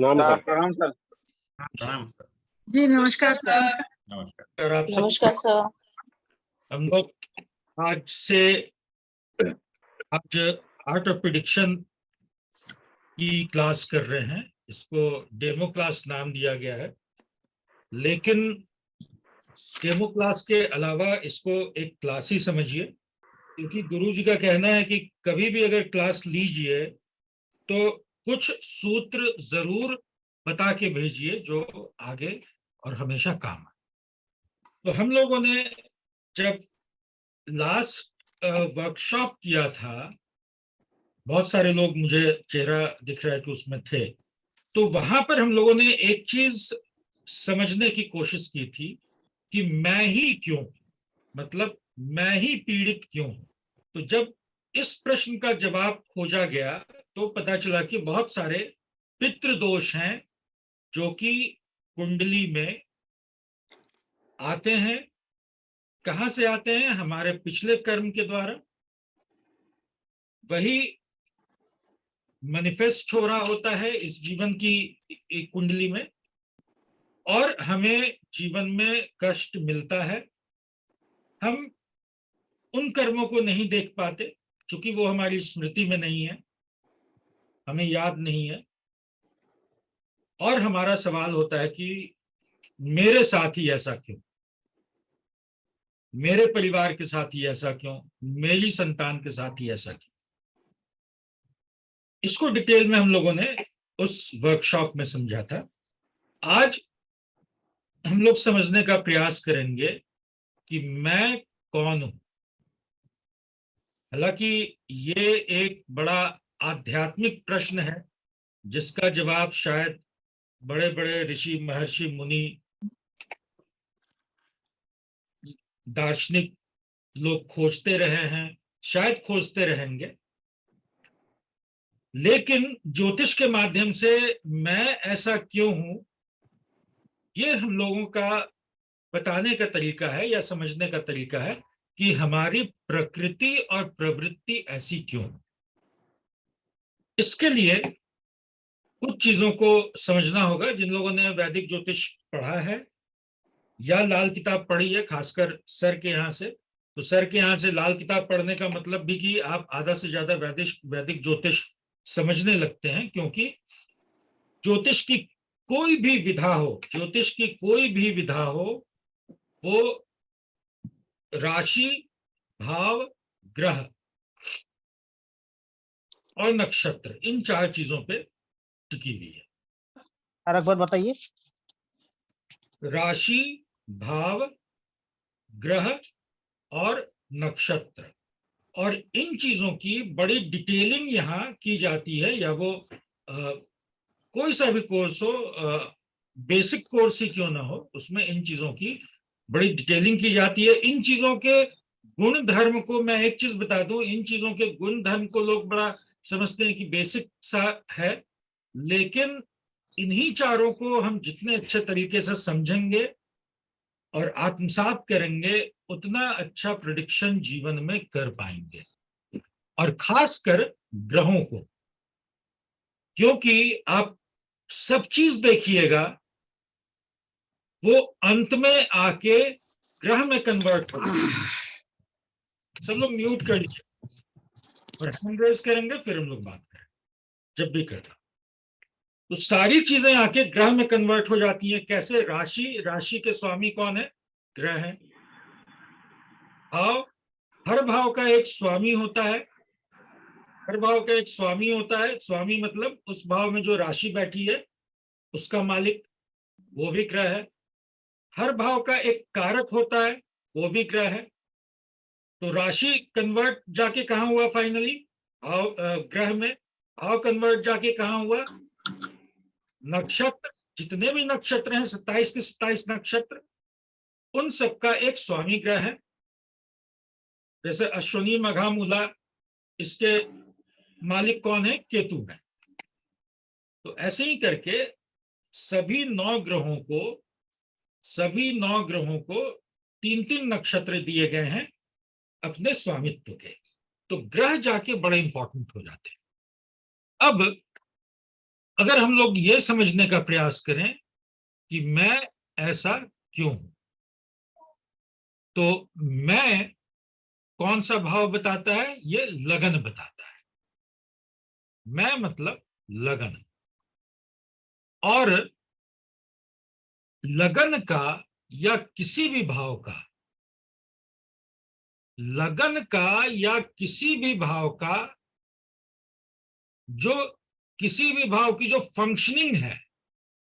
प्रणाम सर। प्रणाम सर। प्रणाम सर। जी नमस्कार सर। नमस्कार। और आप सब नमस्कार सर। हम लोग आज से आज आर्ट ऑफ प्रिडिक्शन की क्लास कर रहे हैं। इसको डेमो क्लास नाम दिया गया है, लेकिन डेमो क्लास के अलावा इसको एक क्लास ही समझिए, क्योंकि गुरु जी का कहना है कि कभी भी अगर क्लास लीजिए तो कुछ सूत्र जरूर बता के भेजिए जो आगे और हमेशा काम आए। तो हम लोगों ने जब लास्ट वर्कशॉप किया था, बहुत सारे लोग, मुझे चेहरा दिख रहा है कि उसमें थे, तो वहां पर हम लोगों ने एक चीज समझने की कोशिश की थी कि मैं ही क्यों, मतलब मैं ही पीड़ित क्यों हूं। तो जब इस प्रश्न का जवाब खोजा गया तो पता चला कि बहुत सारे पितृदोष हैं जो कि कुंडली में आते हैं। कहां से आते हैं? हमारे पिछले कर्म के द्वारा। वही मैनिफेस्ट हो रहा होता है इस जीवन की कुंडली में, और हमें जीवन में कष्ट मिलता है। हम उन कर्मों को नहीं देख पाते क्योंकि वो हमारी स्मृति में नहीं है, हमें याद नहीं है। और हमारा सवाल होता है कि मेरे साथ ही ऐसा क्यों, मेरे परिवार के साथ ही ऐसा क्यों, मेरी संतान के साथ ही ऐसा क्यों। इसको डिटेल में हम लोगों ने उस वर्कशॉप में समझा था। आज हम लोग समझने का प्रयास करेंगे कि मैं कौन हूं। हालांकि ये एक बड़ा आध्यात्मिक प्रश्न है जिसका जवाब शायद बड़े बड़े ऋषि, महर्षि, मुनि, दार्शनिक लोग खोजते रहे हैं, शायद खोजते रहेंगे। लेकिन ज्योतिष के माध्यम से मैं ऐसा क्यों हूं, ये हम लोगों का बताने का तरीका है या समझने का तरीका है कि हमारी प्रकृति और प्रवृत्ति ऐसी क्यों। इसके लिए कुछ चीजों को समझना होगा। जिन लोगों ने वैदिक ज्योतिष पढ़ा है या लाल किताब पढ़ी है, खासकर सर के यहाँ से, तो सर के यहाँ से लाल किताब पढ़ने का मतलब भी कि आप आधा से ज्यादा वैदिक ज्योतिष समझने लगते हैं। क्योंकि ज्योतिष की कोई भी विधा हो, ज्योतिष की कोई भी विधा हो, वो राशि, भाव, ग्रह और नक्षत्र, इन चार चीजों पे टिकी हुई है। एक बार बताइए। राशि, भाव, ग्रह और नक्षत्र, और इन चीजों की बड़ी डिटेलिंग यहाँ की जाती है। या वो कोई सा भी कोर्स हो, बेसिक कोर्स ही क्यों ना हो, उसमें इन चीजों की बड़ी डिटेलिंग की जाती है। इन चीजों के गुण धर्म को मैं एक चीज बता दूं, इन चीजों के गुण धर्म को लोग बड़ा समझते हैं कि बेसिक सा है, लेकिन इन्हीं चारों को हम जितने अच्छे तरीके से समझेंगे और आत्मसात करेंगे, उतना अच्छा प्रेडिक्शन जीवन में कर पाएंगे। और खासकर ग्रहों को, क्योंकि आप सब चीज देखिएगा वो अंत में आके ग्रह में कन्वर्ट हो। सब लोग म्यूट कर लीजिए और हैंड रेज करेंगे, फिर हम लोग बात करें जब भी करना। तो सारी चीजें आके ग्रह में कन्वर्ट हो जाती हैं। कैसे? राशि के स्वामी कौन है? ग्रह है। भाव, हर भाव का एक स्वामी होता है, हर भाव का एक स्वामी होता है। स्वामी मतलब उस भाव में जो राशि बैठी है उसका मालिक, वो भी ग्रह है। हर भाव का एक कारक होता है, वो भी ग्रह है। तो राशि कन्वर्ट जाके कहां हुआ फाइनली? भाव, ग्रह में। भाव कन्वर्ट जाके कहां हुआ? नक्षत्र। जितने भी नक्षत्र हैं, 27 के 27 नक्षत्र, उन सबका एक स्वामी ग्रह है। जैसे अश्विनी, मघा, मूला, इसके मालिक कौन है? केतु है। तो ऐसे ही करके सभी 9 ग्रहों को 3-3 नक्षत्र दिए गए हैं अपने स्वामित्व के। तो ग्रह जाके बड़े इंपॉर्टेंट हो जाते हैं। अब अगर हम लोग ये समझने का प्रयास करें कि मैं ऐसा क्यों हूं, तो मैं कौन सा भाव बताता है? ये लगन बताता है। मैं मतलब लगन। और लगन का या किसी भी भाव का, लगन का या किसी भी भाव का, जो किसी भी भाव की जो फंक्शनिंग है,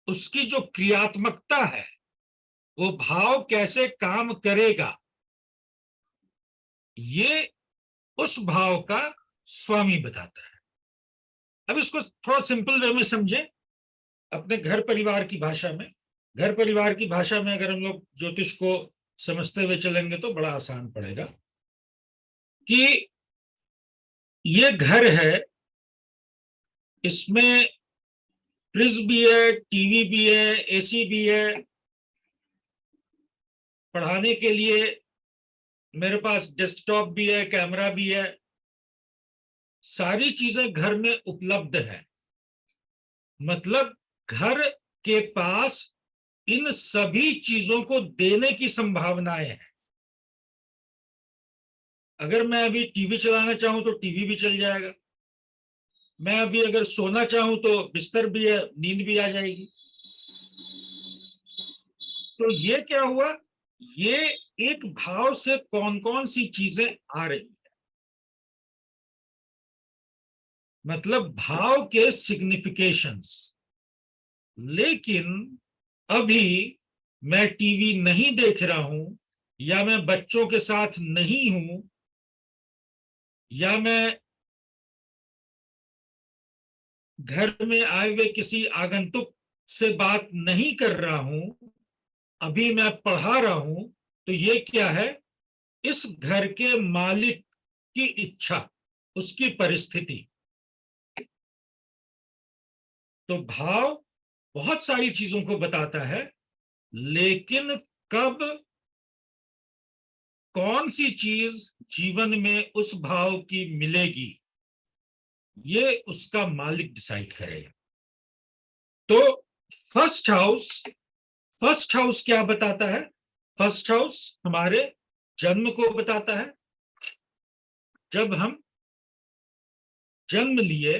उसकी जो क्रियात्मकता है, वो भाव कैसे काम करेगा, ये उस भाव का स्वामी बताता है। अब इसको थोड़ा सिंपल वे में समझें, अपने घर परिवार की भाषा में। घर परिवार की भाषा में अगर हम लोग ज्योतिष को समझते हुए चलेंगे तो बड़ा आसान पड़ेगा कि ये घर है, इसमें फ्रिज भी है, टीवी भी है, एसी भी है, पढ़ाने के लिए मेरे पास डेस्कटॉप भी है, कैमरा भी है, सारी चीजें घर में उपलब्ध है। मतलब घर के पास इन सभी चीजों को देने की संभावनाएं हैं। अगर मैं अभी टीवी चलाना चाहूं तो टीवी भी चल जाएगा, मैं अभी अगर सोना चाहूं तो बिस्तर भी है, नींद भी आ जाएगी। तो ये क्या हुआ, ये एक भाव से कौन कौन सी चीजें आ रही है, मतलब भाव के सिग्निफिकेशंस। लेकिन अभी मैं टीवी नहीं देख रहा हूं, या मैं बच्चों के साथ नहीं हूं, या मैं घर में आए हुए किसी आगंतुक से बात नहीं कर रहा हूं, अभी मैं पढ़ा रहा हूं, तो ये क्या है? इस घर के मालिक की इच्छा, उसकी परिस्थिति। तो भाव बहुत सारी चीजों को बताता है, लेकिन कब कौन सी चीज जीवन में उस भाव की मिलेगी, ये उसका मालिक डिसाइड करेगा। तो फर्स्ट हाउस, फर्स्ट हाउस क्या बताता है? फर्स्ट हाउस हमारे जन्म को बताता है। जब हम जन्म लिए,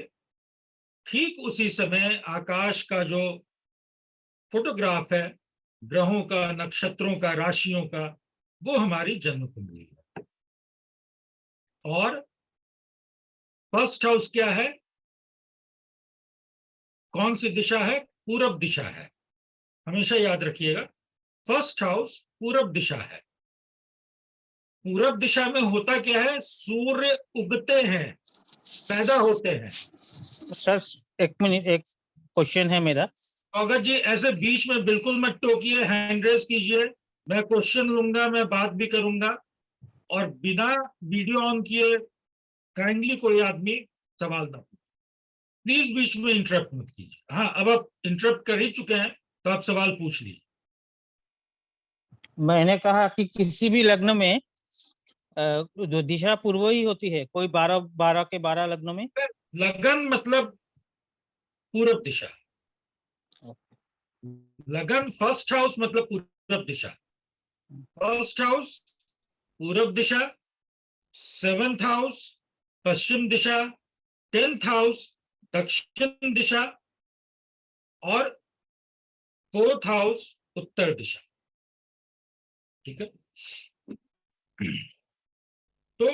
ठीक उसी समय आकाश का जो फोटोग्राफ है, ग्रहों का, नक्षत्रों का, राशियों का, वो हमारी जन्म कुंडली है। और फर्स्ट हाउस क्या है? कौन सी दिशा है? पूरब दिशा है। हमेशा याद रखिएगा, फर्स्ट हाउस पूरब दिशा है। पूरब दिशा में होता क्या है? सूर्य उगते हैं, पैदा होते हैं। सर एक मिनट, एक क्वेश्चन है मेरा। अगर जी ऐसे बीच में बिल्कुल मत टोकिए, हैंड रेस कीजिए, मैं क्वेश्चन लूंगा, मैं बात भी करूंगा, और बिना वीडियो ऑन किए काइंडली कोई आदमी सवाल ना, प्लीज बीच में इंटरप्ट मत कीजिए। हाँ, अब आप इंटरप्ट कर ही चुके हैं तो आप सवाल पूछ लीजिए। मैंने कहा कि किसी भी लग्न में जो दिशा पूर्व ही होती है, कोई 12 12 के 12 लग्नों में। लगन मतलब पूरब दिशा, लगन फर्स्ट हाउस मतलब पूरब दिशा। फर्स्ट हाउस पूरब दिशा, सेवंथ हाउस पश्चिम दिशा, 10th हाउस दक्षिण दिशा, और 4th हाउस उत्तर दिशा। ठीक है। तो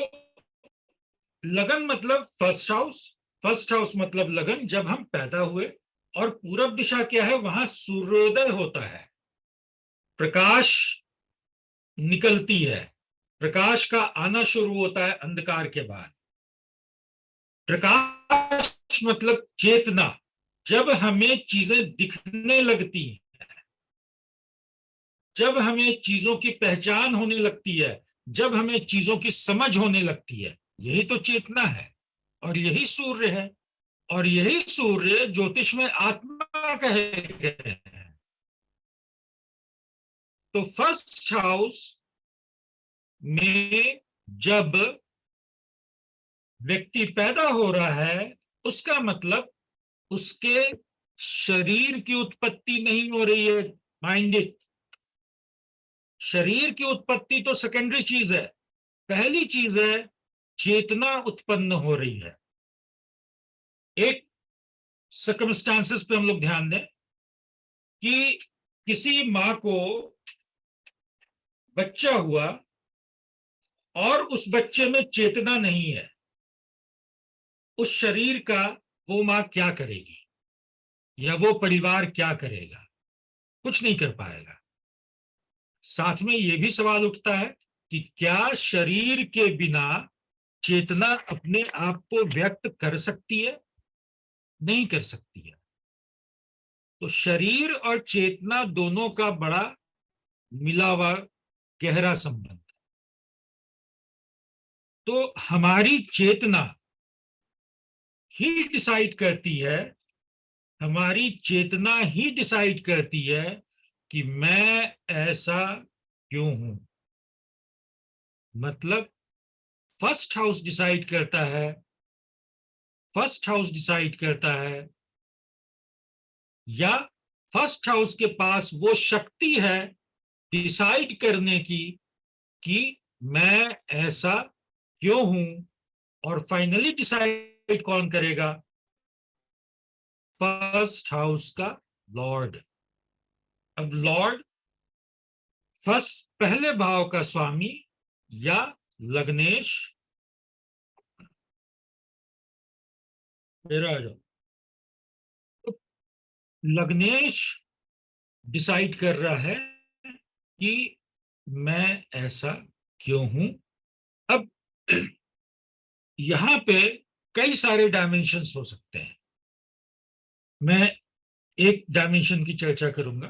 लगन मतलब फर्स्ट हाउस, फर्स्ट हाउस मतलब लगन, जब हम पैदा हुए। और पूरब दिशा क्या है? वहां सूर्योदय होता है, प्रकाश निकलती है, प्रकाश का आना शुरू होता है अंधकार के बाद। प्रकाश मतलब चेतना, जब हमें चीजें दिखने लगती हैं, जब हमें चीजों की पहचान होने लगती है, जब हमें चीजों की समझ होने लगती है, यही तो चेतना है, और यही सूर्य है। और यही सूर्य ज्योतिष में आत्मा कहे गए हैं। तो फर्स्ट हाउस में जब व्यक्ति पैदा हो रहा है, उसका मतलब उसके शरीर की उत्पत्ति नहीं हो रही है, माइंड इट। शरीर की उत्पत्ति तो सेकेंडरी चीज है, पहली चीज है चेतना उत्पन्न हो रही है। एक सर्कमस्टांसेस पे हम लोग ध्यान दें कि किसी मां को बच्चा हुआ और उस बच्चे में चेतना नहीं है, उस शरीर का वो मां क्या करेगी या वो परिवार क्या करेगा? कुछ नहीं कर पाएगा। साथ में ये भी सवाल उठता है कि क्या शरीर के बिना चेतना अपने आप को व्यक्त कर सकती है? नहीं कर सकती है। तो शरीर और चेतना दोनों का बड़ा मिला हुआ गहरा संबंध है। तो हमारी चेतना ही डिसाइड करती है, हमारी चेतना ही डिसाइड करती है कि मैं ऐसा क्यों हूं। मतलब फर्स्ट हाउस डिसाइड करता है, फर्स्ट हाउस डिसाइड करता है, या फर्स्ट हाउस के पास वो शक्ति है डिसाइड करने की कि मैं ऐसा क्यों हूं। और फाइनली डिसाइड कौन करेगा? फर्स्ट हाउस का लॉर्ड। अब लॉर्ड फर्स्ट पहले भाव का स्वामी या लग्नेश, आ जाओ। तो लग्नेश डिसाइड कर रहा है कि मैं ऐसा क्यों हूं। अब यहां पे कई सारे डायमेंशंस हो सकते हैं। मैं एक डायमेंशन की चर्चा करूंगा।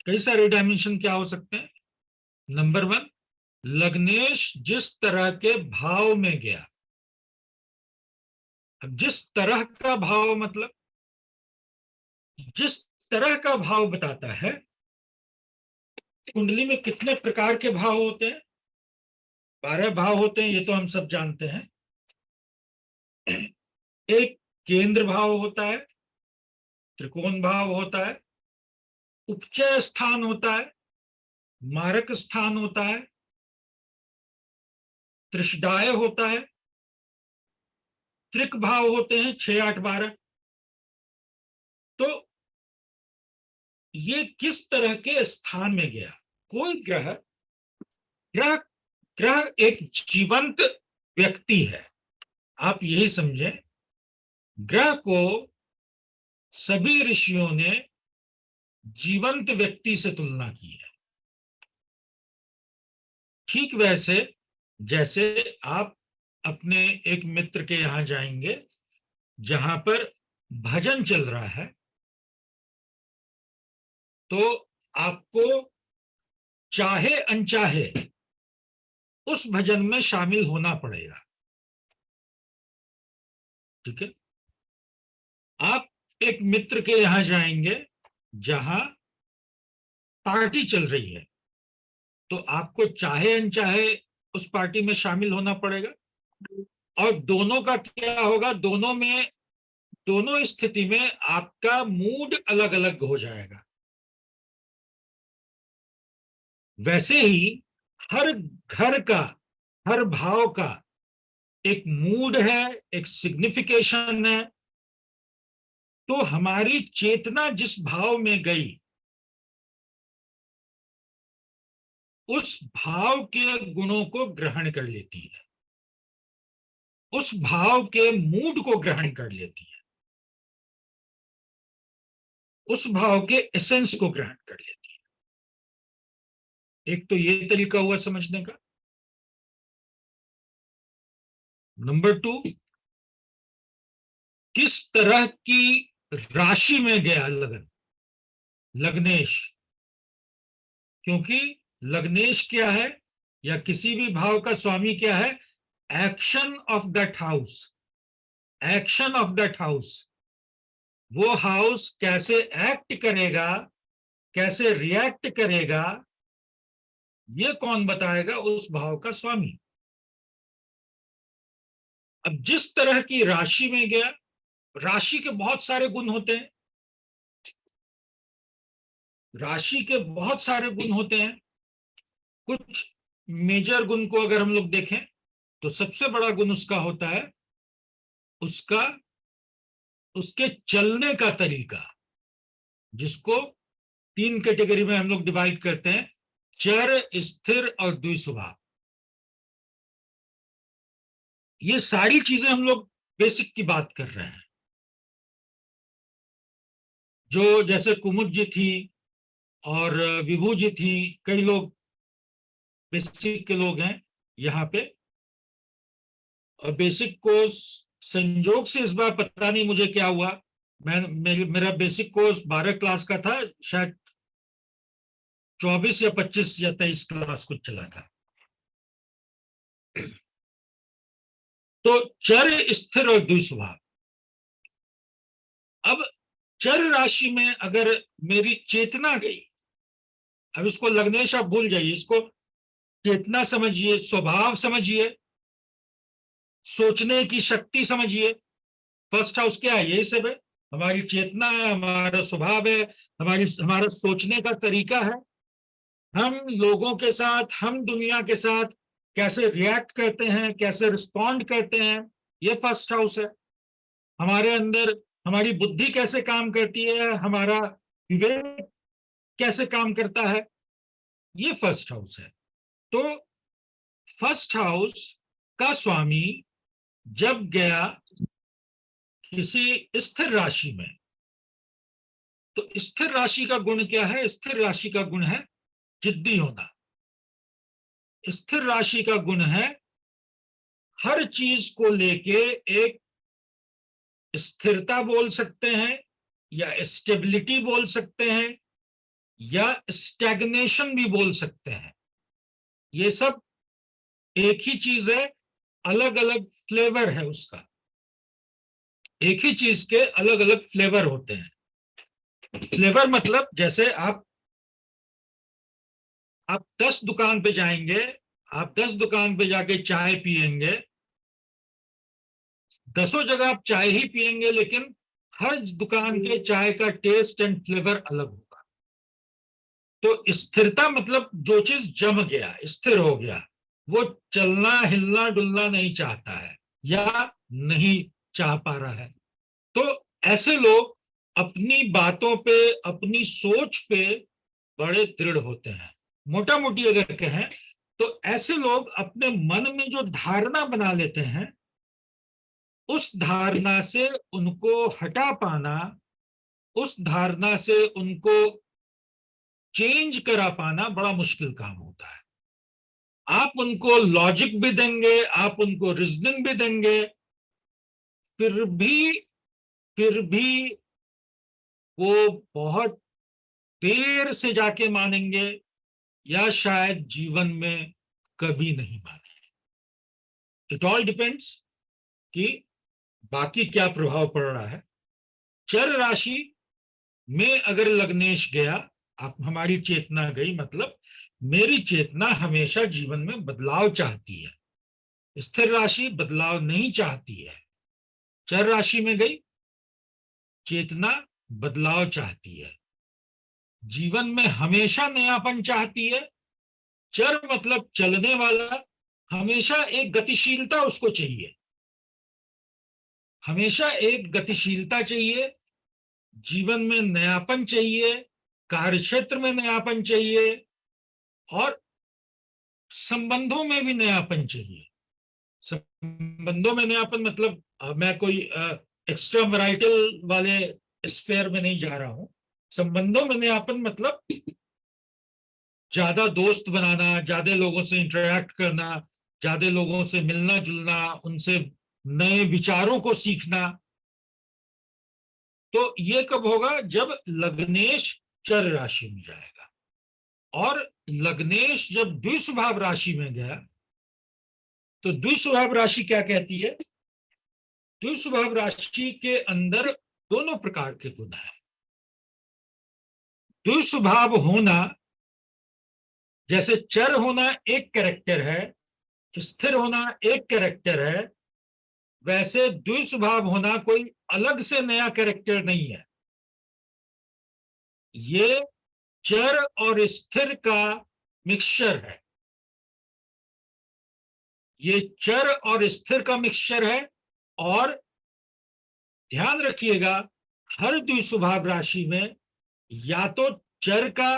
कई सारे डायमेंशन क्या हो सकते हैं? नंबर 1, लग्नेश जिस तरह के भाव में गया। अब जिस तरह का भाव मतलब जिस तरह का भाव बताता है। कुंडली में कितने प्रकार के भाव होते हैं? 12 भाव होते हैं, ये तो हम सब जानते हैं। एक केंद्र भाव होता है, त्रिकोण भाव होता है, उपचय स्थान होता है, मारक स्थान होता है, त्रिशदाय होता है, त्रिक भाव होते हैं 6, 8, 12। तो ये किस तरह के स्थान में गया? कोई ग्रह ग्रह ग्रह एक जीवंत व्यक्ति है। आप यही समझें, ग्रह को सभी ऋषियों ने जीवंत व्यक्ति से तुलना की है। ठीक वैसे जैसे आप अपने एक मित्र के यहां जाएंगे जहां पर भजन चल रहा है, तो आपको चाहे अनचाहे उस भजन में शामिल होना पड़ेगा। ठीक है। आप एक मित्र के यहां जाएंगे जहां पार्टी चल रही है, तो आपको चाहे अनचाहे उस पार्टी में शामिल होना पड़ेगा। और दोनों का क्या होगा? दोनों स्थिति में आपका मूड अलग अलग हो जाएगा। वैसे ही हर घर का, हर भाव का एक मूड है, एक सिग्निफिकेशन है। तो हमारी चेतना जिस भाव में गई, उस भाव के गुणों को ग्रहण कर लेती है, उस भाव के मूड को ग्रहण कर लेती है, उस भाव के एसेंस को ग्रहण कर लेती है। एक तो ये तरीका हुआ समझने का। नंबर 2, किस तरह की राशि में गया लग्नेश। क्योंकि लग्नेश क्या है, या किसी भी भाव का स्वामी क्या है? Action of that house. Action of that house. वो हाउस कैसे एक्ट करेगा, कैसे रिएक्ट करेगा, ये कौन बताएगा? उस भाव का स्वामी। अब जिस तरह की राशि में गया, राशि के बहुत सारे गुण होते हैं। राशि के बहुत सारे गुण होते हैं। कुछ मेजर गुण को अगर हम लोग देखें तो सबसे बड़ा गुण उसका होता है उसके चलने का तरीका, जिसको 3 कैटेगरी में हम लोग डिवाइड करते हैं, चर, स्थिर और द्विस्वभाव। ये सारी चीजें हम लोग बेसिक की बात कर रहे हैं। जो जैसे कुमुद जी थी और विभू जी थी, कई लोग बेसिक के लोग हैं यहाँ पे। और बेसिक कोर्स संजोग से इस बार पता नहीं मुझे क्या हुआ, मेरा बेसिक कोर्स 12 क्लास का था, शायद 24 या 25 या 23 क्लास कुछ चला था। तो चर, स्थिर और द्विस्वभाव। अब चर राशि में अगर मेरी चेतना गई, अब इसको लग्नेश आप भूल जाइए, इसको चेतना समझिए, स्वभाव समझिए, सोचने की शक्ति समझिए। फर्स्ट हाउस क्या है? यही सब है। हमारी चेतना है, हमारा स्वभाव है, हमारा सोचने का तरीका है। हम लोगों के साथ, हम दुनिया के साथ कैसे रिएक्ट करते हैं, कैसे रिस्पॉन्ड करते हैं, ये फर्स्ट हाउस है। हमारे अंदर हमारी बुद्धि कैसे काम करती है, हमारा विवेक कैसे काम करता है, ये फर्स्ट हाउस है। तो फर्स्ट हाउस का स्वामी जब गया किसी स्थिर राशि में, तो स्थिर राशि का गुण क्या है? स्थिर राशि का गुण है जिद्दी होना। स्थिर राशि का गुण है हर चीज को लेके एक स्थिरता बोल सकते हैं, या स्टेबिलिटी बोल सकते हैं, या स्टैग्नेशन भी बोल सकते हैं। ये सब एक ही चीज है, अलग अलग फ्लेवर है उसका। एक ही चीज के अलग अलग फ्लेवर होते हैं। फ्लेवर मतलब जैसे आप 10 दुकान पे जाएंगे, आप 10 दुकान पे जाके चाय पिएंगे, 10 जगह आप चाय ही पिएंगे, लेकिन हर दुकान के चाय का टेस्ट एंड फ्लेवर अलग होगा। तो स्थिरता मतलब जो चीज जम गया, स्थिर हो गया, वो चलना हिलना डुलना नहीं चाहता है या नहीं चाह पा रहा है। तो ऐसे लोग अपनी बातों पे, अपनी सोच पे बड़े दृढ़ होते हैं। मोटा मोटी अगर कहें तो ऐसे लोग अपने मन में जो धारणा बना लेते हैं, उस धारणा से उनको हटा पाना, उस धारणा से उनको चेंज करा पाना बड़ा मुश्किल काम होता है। आप उनको लॉजिक भी देंगे, आप उनको रीजनिंग भी देंगे, फिर भी वो बहुत देर से जाके मानेंगे, या शायद जीवन में कभी नहीं मानेंगे। इट ऑल डिपेंड्स कि बाकी क्या प्रभाव पड़ रहा है। चर राशि में अगर लग्नेश गया, आप हमारी चेतना गई, मतलब मेरी चेतना हमेशा जीवन में बदलाव चाहती है। स्थिर राशि बदलाव नहीं चाहती है। चर राशि में गई, चेतना बदलाव चाहती है, जीवन में हमेशा नयापन चाहती है। चर मतलब चलने वाला, हमेशा एक गतिशीलता उसको चाहिए, हमेशा एक गतिशीलता चाहिए, जीवन में नयापन चाहिए, कार्यक्षेत्र में नयापन चाहिए, और संबंधों में भी नयापन चाहिए। संबंधों में नयापन मतलब मैं कोई एक्स्ट्रा मैरिटल वाले स्फेयर में नहीं जा रहा हूं। संबंधों में नयापन मतलब ज्यादा दोस्त बनाना, ज्यादा लोगों से इंटरेक्ट करना, ज्यादा लोगों से मिलना जुलना, उनसे नए विचारों को सीखना। तो ये कब होगा? जब लग्नेश चर राशि में जाएगा। और लग्नेश जब द्विस्वभाव राशि में गया, तो द्विस्वभाव राशि क्या कहती है? द्विस्वभाव राशि के अंदर दोनों प्रकार के गुण हैं। द्विस्वभाव होना, जैसे चर होना एक कैरेक्टर है, स्थिर होना एक कैरेक्टर है, वैसे द्विस्वभाव होना कोई अलग से नया कैरेक्टर नहीं है। ये चर और स्थिर का मिक्सचर है। ये चर और स्थिर का मिक्सचर है। और ध्यान रखिएगा, हर द्विस्वभाव राशि में या तो चर का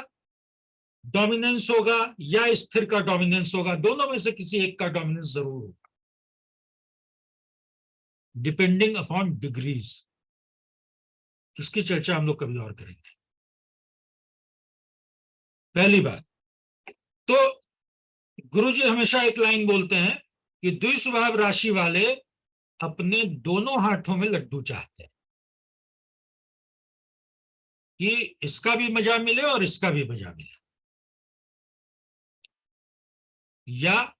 डोमिनेंस होगा या स्थिर का डोमिनेंस होगा, दोनों में से किसी एक का डोमिनेंस जरूर होगा, डिपेंडिंग अपॉन डिग्रीज। इसकी चर्चा हम लोग कभी और करेंगे। पहली बात तो गुरुजी हमेशा एक लाइन बोलते हैं कि द्विस्वभाव राशि वाले अपने दोनों हाथों में लड्डू चाहते हैं, कि इसका भी मजा मिले और इसका भी मजा मिले, या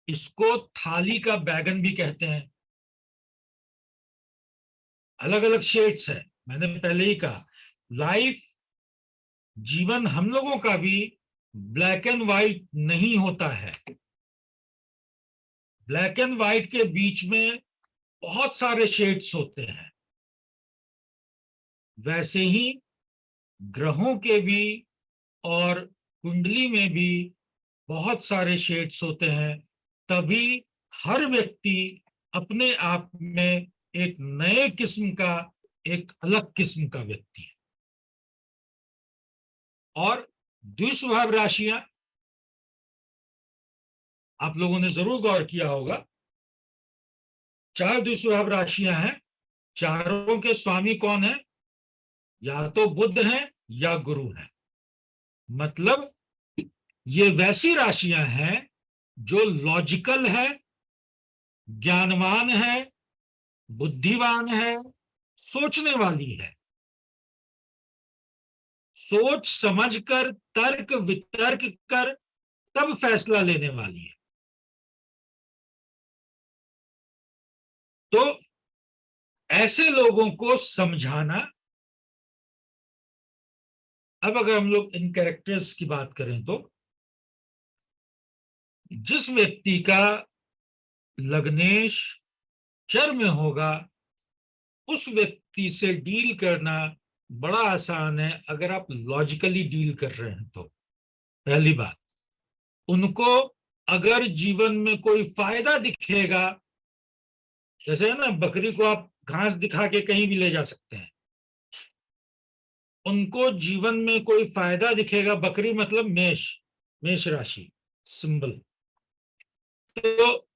इसको थाली का बैगन भी कहते हैं। अलग अलग शेड्स है। मैंने पहले ही कहा, लाइफ, जीवन हम लोगों का भी ब्लैक एंड व्हाइट नहीं होता है। ब्लैक एंड व्हाइट के बीच में बहुत सारे शेड्स होते हैं। वैसे ही ग्रहों के भी और कुंडली में भी बहुत सारे शेड्स होते हैं। तभी हर व्यक्ति अपने आप में एक नए किस्म का, एक अलग किस्म का व्यक्ति है। और द्विस्वभाव राशियां आप लोगों ने जरूर गौर किया होगा, 4 द्विस्वभाव राशियां हैं। चारों के स्वामी कौन है? या तो बुध है या गुरु है। मतलब ये वैसी राशियां हैं जो लॉजिकल है, ज्ञानवान है, बुद्धिवान है, सोचने वाली है, सोच समझकर तर्क वितर्क कर तब फैसला लेने वाली है। तो ऐसे लोगों को समझाना, अब अगर हम लोग इन कैरेक्टर्स की बात करें तो जिस व्यक्ति का लग्नेश चर में होगा उस व्यक्ति से डील करना बड़ा आसान है, अगर आप लॉजिकली डील कर रहे हैं तो। पहली बात, उनको अगर जीवन में कोई फायदा दिखेगा, जैसे है ना, बकरी को आप घास दिखा के कहीं भी ले जा सकते हैं, उनको जीवन में कोई फायदा दिखेगा, बकरी मतलब मेष, मेष राशि सिंबल, तो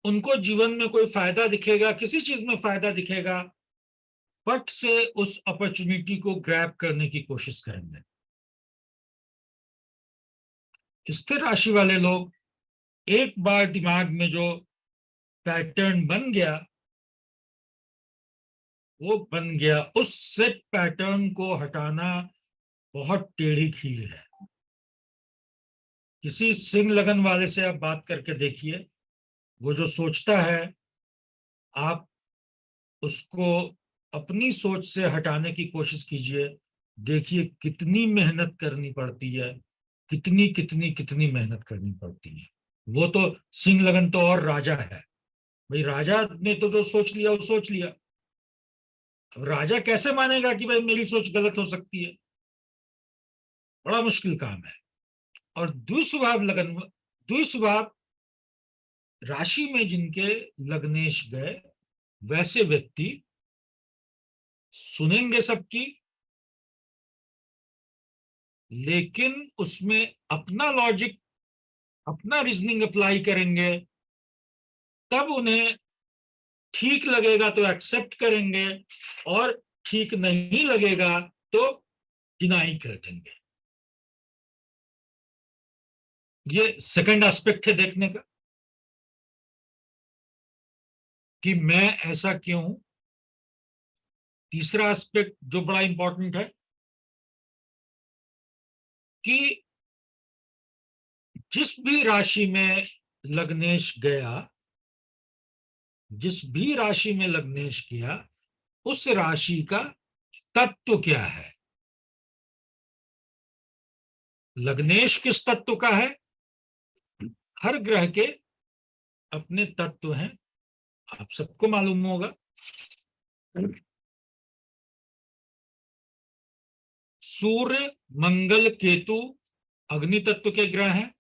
उनको जीवन में कोई फायदा दिखेगा, किसी चीज में फायदा दिखेगा, फट से उस अपॉर्चुनिटी को ग्रैब करने की कोशिश करेंगे। स्थिर राशि वाले लोग, एक बार दिमाग में जो पैटर्न बन गया वो बन गया, उस सेट पैटर्न को हटाना बहुत टेढ़ी खीर है। किसी सिंह लगन वाले से आप बात करके देखिए, वो जो सोचता है आप उसको अपनी सोच से हटाने की कोशिश कीजिए, देखिए कितनी मेहनत करनी पड़ती है, कितनी कितनी कितनी मेहनत करनी पड़ती है। वो तो सिंह लगन तो और राजा है भाई, राजा ने तो जो सोच लिया वो सोच लिया। अब राजा कैसे मानेगा कि भाई मेरी सोच गलत हो सकती है? बड़ा मुश्किल काम है। और द्विस्वभाव लगन, द्विस्वभाव राशि में जिनके लग्नेश गए, वैसे व्यक्ति सुनेंगे सबकी, लेकिन उसमें अपना लॉजिक, अपना रीजनिंग अप्लाई करेंगे, तब उन्हें ठीक लगेगा तो एक्सेप्ट करेंगे, और ठीक नहीं लगेगा तो डिनाई कर देंगे। ये सेकंड एस्पेक्ट है देखने का कि मैं ऐसा क्यों हूं। तीसरा एस्पेक्ट जो बड़ा इंपॉर्टेंट है कि जिस भी राशि में लग्नेश गया, जिस भी राशि में लग्नेश किया, उस राशि का तत्व क्या है? लग्नेश किस तत्व का है? हर ग्रह के अपने तत्व हैं, आप सबको मालूम होगा। सूर्य, मंगल, केतु अग्नि तत्व के ग्रह हैं।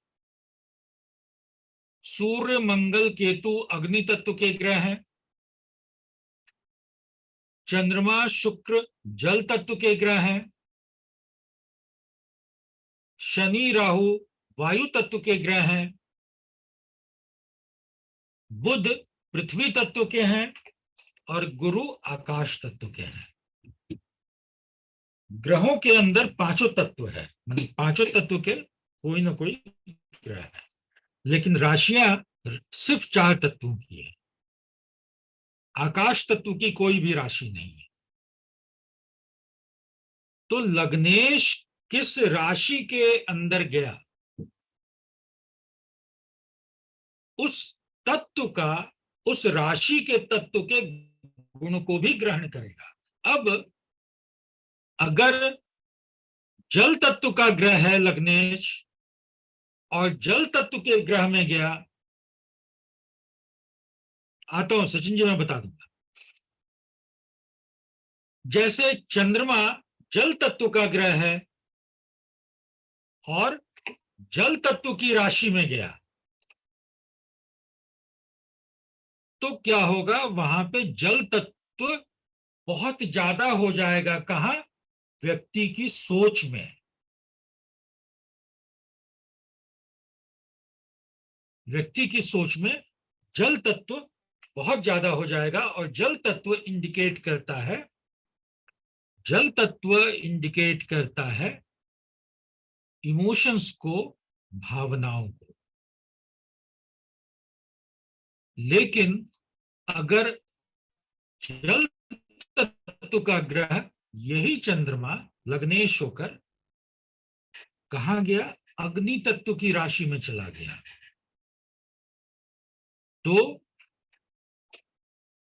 सूर्य, मंगल, केतु अग्नि तत्व के ग्रह हैं। चंद्रमा, शुक्र जल तत्व के ग्रह हैं। शनि, राहु वायु तत्व के ग्रह हैं। बुध पृथ्वी तत्व के हैं और गुरु आकाश तत्व के हैं। ग्रहों के अंदर पांचों तत्व है, मतलब पांचों तत्व के कोई ना कोई ग्रह है, लेकिन राशियां सिर्फ 4 तत्वों की है। आकाश तत्व की कोई भी राशि नहीं है। तो लग्नेश किस राशि के अंदर गया, उस तत्व का, उस राशि के तत्व के गुण को भी ग्रहण करेगा। अब अगर जल तत्व का ग्रह है लग्नेश और जल तत्व के ग्रह में गया, आता हूं सचिन जी, मैं बता दूंगा। जैसे चंद्रमा जल तत्व का ग्रह है और जल तत्व की राशि में गया, तो क्या होगा, वहां पे जल तत्व बहुत ज्यादा हो जाएगा। कहां? व्यक्ति की सोच में। व्यक्ति की सोच में जल तत्व बहुत ज्यादा हो जाएगा। और जल तत्व इंडिकेट करता है, जल तत्व इंडिकेट करता है इमोशंस को, भावनाओं को। लेकिन अगर जल तत्व का ग्रह यही चंद्रमा लग्नेश होकर कहां गया, अग्नि तत्व की राशि में चला गया, तो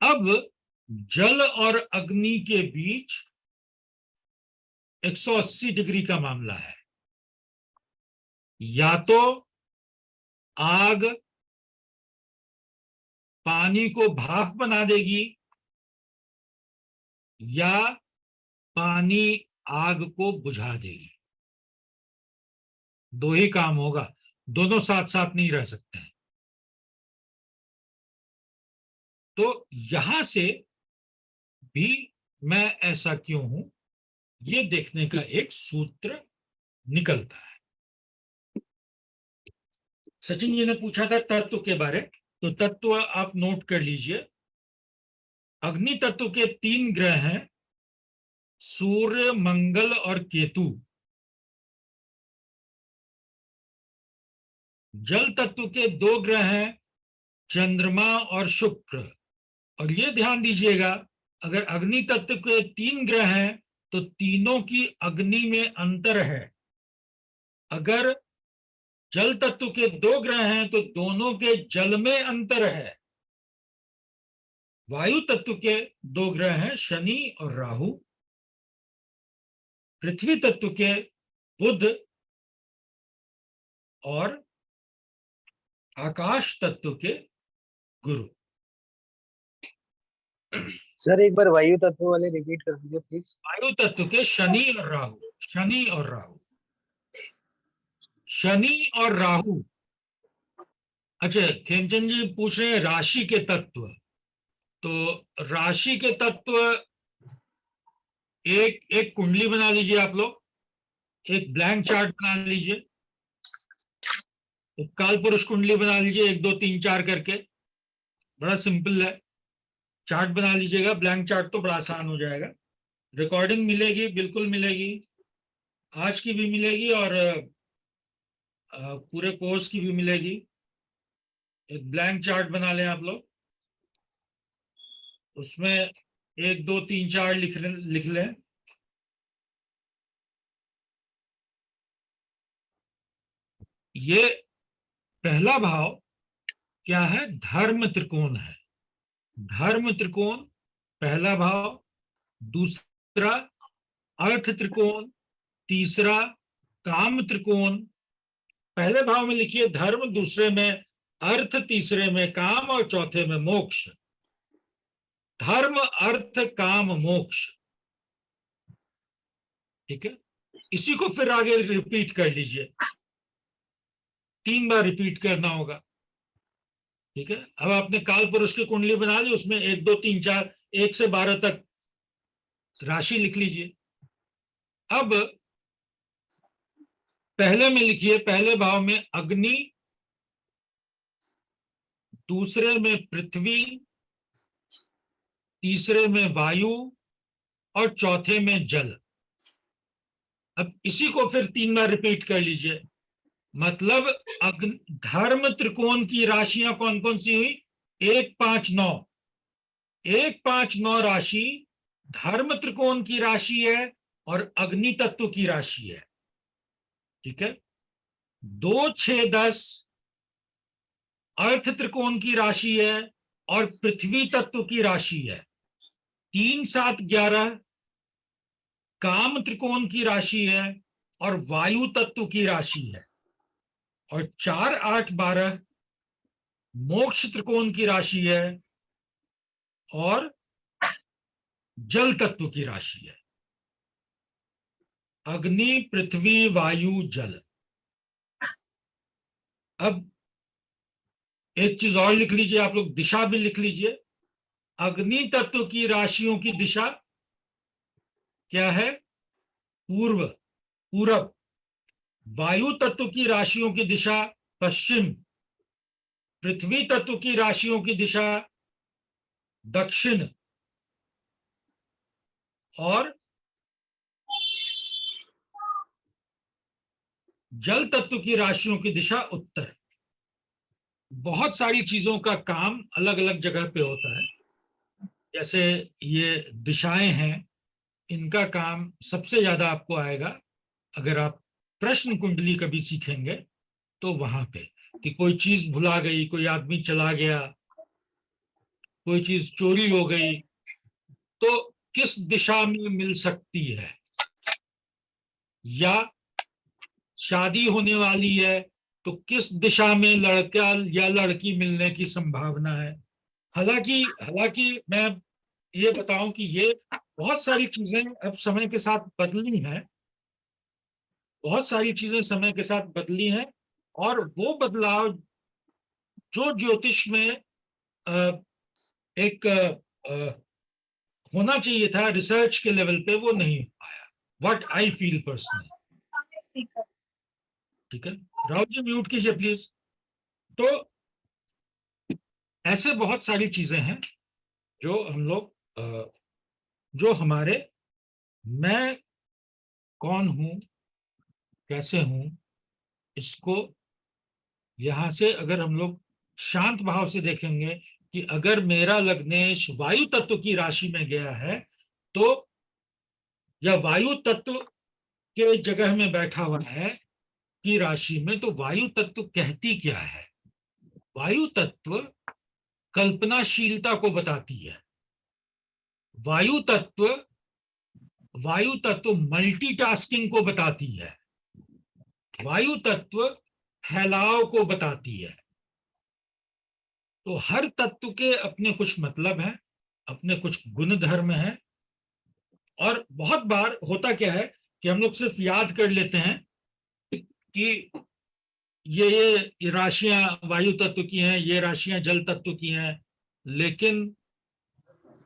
अब जल और अग्नि के बीच 180 डिग्री का मामला है। या तो आग पानी को भाप बना देगी, या पानी आग को बुझा देगी। दो ही काम होगा, दोनों साथ साथ नहीं रह सकते हैं। तो यहां से भी मैं ऐसा क्यों हूं, ये देखने का एक सूत्र निकलता है। सचिन जी ने पूछा था तत्व के बारे, तो तत्व आप नोट कर लीजिए। अग्नि तत्व के 3 ग्रह हैं, सूर्य, मंगल और केतु। जल तत्व के 2 ग्रह हैं, चंद्रमा और शुक्र। और ये ध्यान दीजिएगा, अगर अग्नि तत्व के 3 ग्रह हैं तो तीनों की अग्नि में अंतर है। अगर जल तत्व के 2 ग्रह हैं तो दोनों के जल में अंतर है। वायु तत्व के 2 ग्रह हैं, शनि और राहु। पृथ्वी तत्व के बुध और आकाश तत्व के गुरु। सर एक बार वायु तत्व वाले रिपीट कर दीजिए प्लीज। वायु तत्व के शनि और राहु, शनि और राहु, शनि और राहु। अच्छा, खेमचंद जी पूछ रहे हैं राशि के तत्व। तो राशि के तत्व, एक कुंडली बना लीजिए आप लोग, एक ब्लैंक चार्ट बना लीजिए, एक काल पुरुष कुंडली बना लीजिए, 1 2 3 4 करके। बड़ा सिंपल है, चार्ट बना लीजिएगा। ब्लैंक चार्ट तो बड़ा आसान हो जाएगा। रिकॉर्डिंग मिलेगी, बिल्कुल मिलेगी, आज की भी मिलेगी और पूरे कोर्स की भी मिलेगी। एक ब्लैंक चार्ट बना लें आप लोग, उसमें 1 2 3 4 लिख लें। ये पहला भाव क्या है, धर्म त्रिकोण है। धर्म त्रिकोण पहला भाव, दूसरा अर्थ त्रिकोण, तीसरा काम त्रिकोण। पहले भाव में लिखिए धर्म, दूसरे में अर्थ, तीसरे में काम और चौथे में मोक्ष। धर्म, अर्थ, काम, मोक्ष। ठीक है। इसी को फिर आगे रिपीट कर लीजिए, 3 बार रिपीट करना होगा। ठीक है, अब आपने काल पुरुष की कुंडली बना ली, उसमें 1 2 3 4 1 से 12 तक राशि लिख लीजिए। अब पहले में लिखिए, पहले भाव में अग्नि, दूसरे में पृथ्वी, तीसरे में वायु और चौथे में जल। अब इसी को फिर 3 बार रिपीट कर लीजिए। मतलब धर्म त्रिकोण की राशियां कौन कौन सी हुई? 1 5 9। 1 5 9 राशि धर्म त्रिकोण की राशि है और अग्नि तत्व की राशि है। ठीक है, 2 6 10 अर्थ त्रिकोण की राशि है और पृथ्वी तत्व की राशि है। 3 7 11 काम त्रिकोण की राशि है और वायु तत्व की राशि है। और 4 8 12 मोक्ष त्रिकोण की राशि है और जल तत्व की राशि है। अग्नि पृथ्वी वायु जल। अब एक चीज और लिख लीजिए आप लोग, दिशा भी लिख लीजिए। अग्नि तत्व की राशियों की दिशा क्या है? पूर्व, पूरब। वायु तत्व की राशियों की दिशा पश्चिम। पृथ्वी तत्व की राशियों की दिशा दक्षिण। और जल तत्व की राशियों की दिशा उत्तर। बहुत सारी चीजों का काम अलग अलग जगह पे होता है। जैसे ये दिशाएं हैं, इनका काम सबसे ज्यादा आपको आएगा अगर आप प्रश्न कुंडली कभी सीखेंगे तो वहां पे, कि कोई चीज भुला गई, कोई आदमी चला गया, कोई चीज चोरी हो गई, तो किस दिशा में मिल सकती है, या शादी होने वाली है तो किस दिशा में लड़का या लड़की मिलने की संभावना है। हालांकि मैं ये बताऊं कि ये बहुत सारी चीजें अब समय के साथ बदली हैं, बहुत सारी चीजें समय के साथ बदली हैं। और वो बदलाव जो ज्योतिष में एक होना चाहिए था रिसर्च के लेवल पे, वो नहीं हो पाया। What I feel personally. ठीक है, राहुल जी म्यूट कीजिए प्लीज। तो ऐसे बहुत सारी चीजें हैं जो हम लोग जो हमारे मैं कौन हूं, कैसे हूं, इसको यहां से अगर हम लोग शांत भाव से देखेंगे कि अगर मेरा लग्नेश वायु तत्व की राशि में गया है तो, या वायु तत्व के जगह में बैठा हुआ है की राशि में, तो वायु तत्व कहती क्या है? वायु तत्व कल्पनाशीलता को बताती है। वायु तत्व मल्टीटास्किंग को बताती है। वायु तत्व फैलाव को बताती है। तो हर तत्व के अपने कुछ मतलब हैं, अपने कुछ गुण धर्म हैं। और बहुत बार होता क्या है कि हम लोग सिर्फ याद कर लेते हैं कि ये राशियां वायु तत्व की हैं, ये राशियां जल तत्व की हैं, लेकिन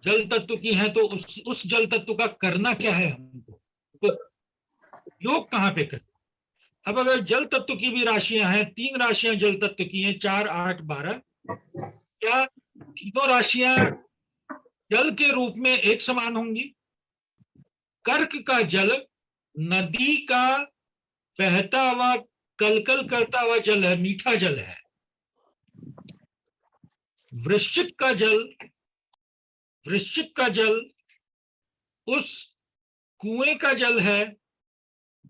जल तत्व की हैं तो उस जल तत्व का करना क्या है हमको, तो योग कहाँ पे करें? अब अगर जल तत्व की भी राशियां हैं, 3 राशियां जल तत्व की हैं, 4 8 12, क्या तीनों राशियां जल के रूप में एक समान होंगी? कर्क का जल नदी का बहता हुआ कलकल करता हुआ जल है, मीठा जल है। वृश्चिक का जल उस कुएं का जल है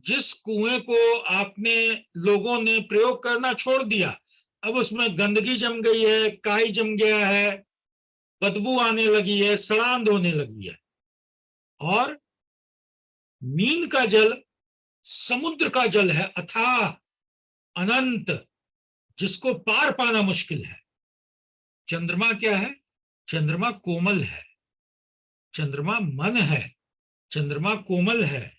जिस कुएं को आपने लोगों ने प्रयोग करना छोड़ दिया। अब उसमें गंदगी जम गई है, काई जम गया है, बदबू आने लगी है, सड़ांध होने लगी है। और मीन का जल समुद्र का जल है, अथाह अनंत, जिसको पार पाना मुश्किल है। चंद्रमा क्या है? चंद्रमा कोमल है, चंद्रमा मन है, चंद्रमा कोमल है,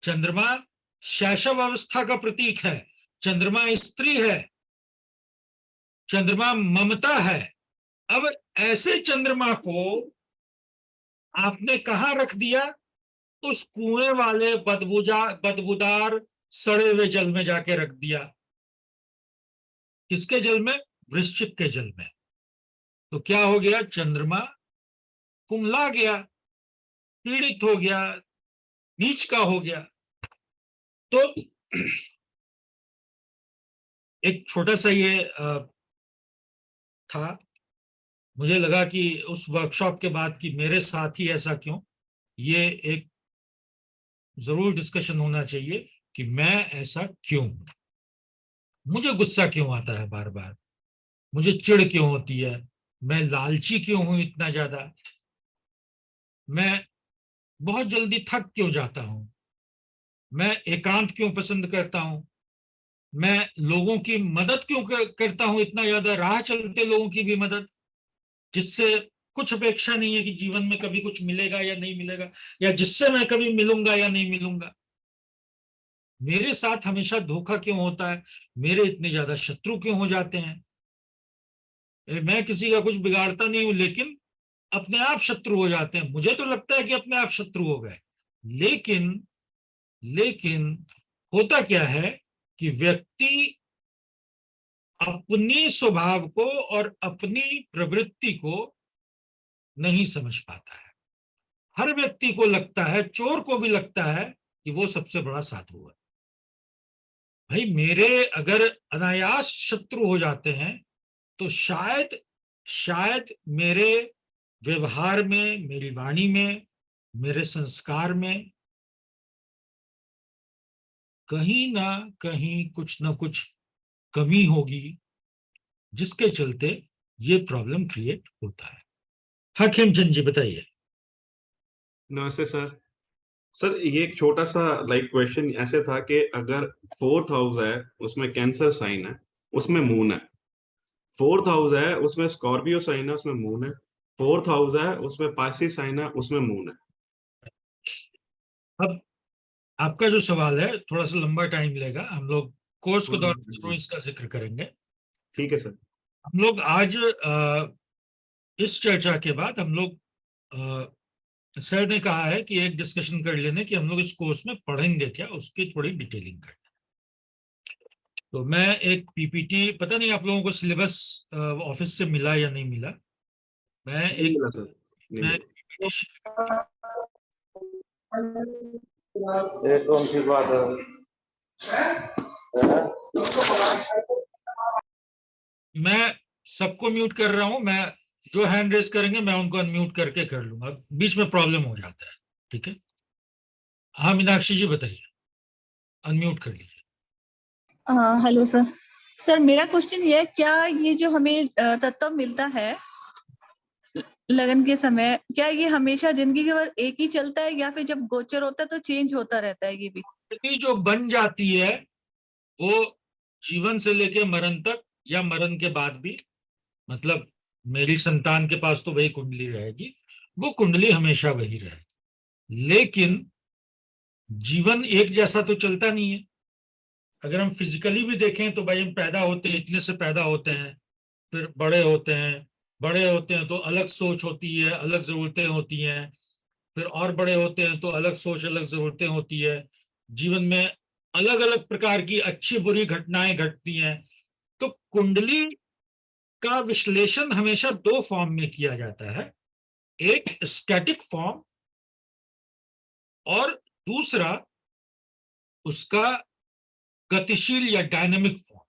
चंद्रमा शैशव अवस्था का प्रतीक है, चंद्रमा स्त्री है, चंद्रमा ममता है। अब ऐसे चंद्रमा को आपने कहां रख दिया? उस कुएं वाले बदबूदार सड़े हुए जल में जाके रख दिया। किसके जल में? वृश्चिक के जल में। तो क्या हो गया? चंद्रमा कुंभला गया, पीड़ित हो गया, नीच का हो गया। तो एक छोटा सा ये था, मुझे लगा कि उस वर्कशॉप के बाद कि मेरे साथ ही ऐसा क्यों, ये एक जरूर डिस्कशन होना चाहिए कि मैं ऐसा क्यों, मुझे गुस्सा क्यों आता है बार बार, मुझे चिढ़ क्यों होती है, मैं लालची क्यों हूं इतना ज्यादा, मैं बहुत जल्दी थक क्यों जाता हूं, मैं एकांत क्यों पसंद करता हूं, मैं लोगों की मदद क्यों करता हूं इतना ज्यादा, राह चलते लोगों की भी मदद, जिससे कुछ अपेक्षा नहीं है कि जीवन में कभी कुछ मिलेगा या नहीं मिलेगा, या जिससे मैं कभी मिलूंगा या नहीं मिलूंगा। मेरे साथ हमेशा धोखा क्यों होता है, मेरे इतने ज्यादा शत्रु क्यों हो जाते हैं। मैं किसी का कुछ बिगाड़ता नहीं हूं, लेकिन अपने आप शत्रु हो जाते हैं। मुझे तो लगता है कि अपने आप शत्रु हो गए, लेकिन लेकिन होता क्या है कि व्यक्ति अपनी स्वभाव को और अपनी प्रवृत्ति को नहीं समझ पाता है। हर व्यक्ति को लगता है, चोर को भी लगता है कि वो सबसे बड़ा साधु है। भाई मेरे अगर अनायास शत्रु हो जाते हैं तो शायद मेरे व्यवहार में, मेरी वाणी में, मेरे संस्कार में कहीं ना कहीं कुछ ना कुछ कमी होगी, जिसके चलते ये प्रॉब्लम क्रिएट होता है। हाँ खेमचंद जी बताइए। नमस्ते सर। सर ये एक छोटा सा क्वेश्चन ऐसे था कि अगर 4th हाउस है उसमें कैंसर साइन है, उसमें मून है, 4th हाउस है उसमें स्कॉर्पियो साइन है, उसमें मून है, 4th हाउस है उसमें पाइसेस साइन है, उसमें मून है। अब आपका जो सवाल है थोड़ा सा लंबा टाइम लेगा, हम लोग कोर्स को दौरान जरूर इसका जिक्र करेंगे। ठीक है सर। हम लोग आज इस चर्चा के बाद हम लोग सर ने कहा है कि एक डिस्कशन कर लेने कि हम लोग इस कोर्स में पढ़ेंगे क्या, उसकी थोड़ी डिटेलिंग करना। तो मैं एक पीपीटी, पता नहीं आप लोगों को सिलेबस ऑफिस से मिला या नहीं मिला, मैं नहीं एक मिला सर, नहीं मैं मिला। ये कौन सी बात है? मैं सबको म्यूट कर रहा हूं, मैं जो हैंड रेज करेंगे मैं उनको अनम्यूट करके कर लूंगा, बीच में प्रॉब्लम हो जाता है। ठीक है, हाँ मीनाक्षी जी बताइए, अनम्यूट कर लीजिए। हाँ हेलो सर। सर मेरा क्वेश्चन ये है, क्या ये जो हमें तत्व मिलता है लगन के समय, क्या ये हमेशा जिंदगी के भर एक ही चलता है या फिर जब गोचर होता है तो चेंज होता रहता है ये भी? कुंडली जो बन जाती है वो जीवन से लेके मरण तक, या मरण के बाद भी, मतलब मेरी संतान के पास तो वही कुंडली रहेगी, वो कुंडली हमेशा वही रहेगी, लेकिन जीवन एक जैसा तो चलता नहीं है। अगर हम फिजिकली भी देखें तो भाई हम पैदा होते हैं, इतने से पैदा होते हैं, फिर बड़े होते हैं तो अलग सोच होती है, अलग जरूरतें होती हैं, फिर और बड़े होते हैं तो अलग सोच, अलग जरूरतें होती है, जीवन में अलग अलग प्रकार की अच्छी बुरी घटनाएं घटती हैं। तो कुंडली का विश्लेषण हमेशा दो फॉर्म में किया जाता है, एक स्टैटिक फॉर्म और दूसरा उसका गतिशील या डायनेमिक फॉर्म।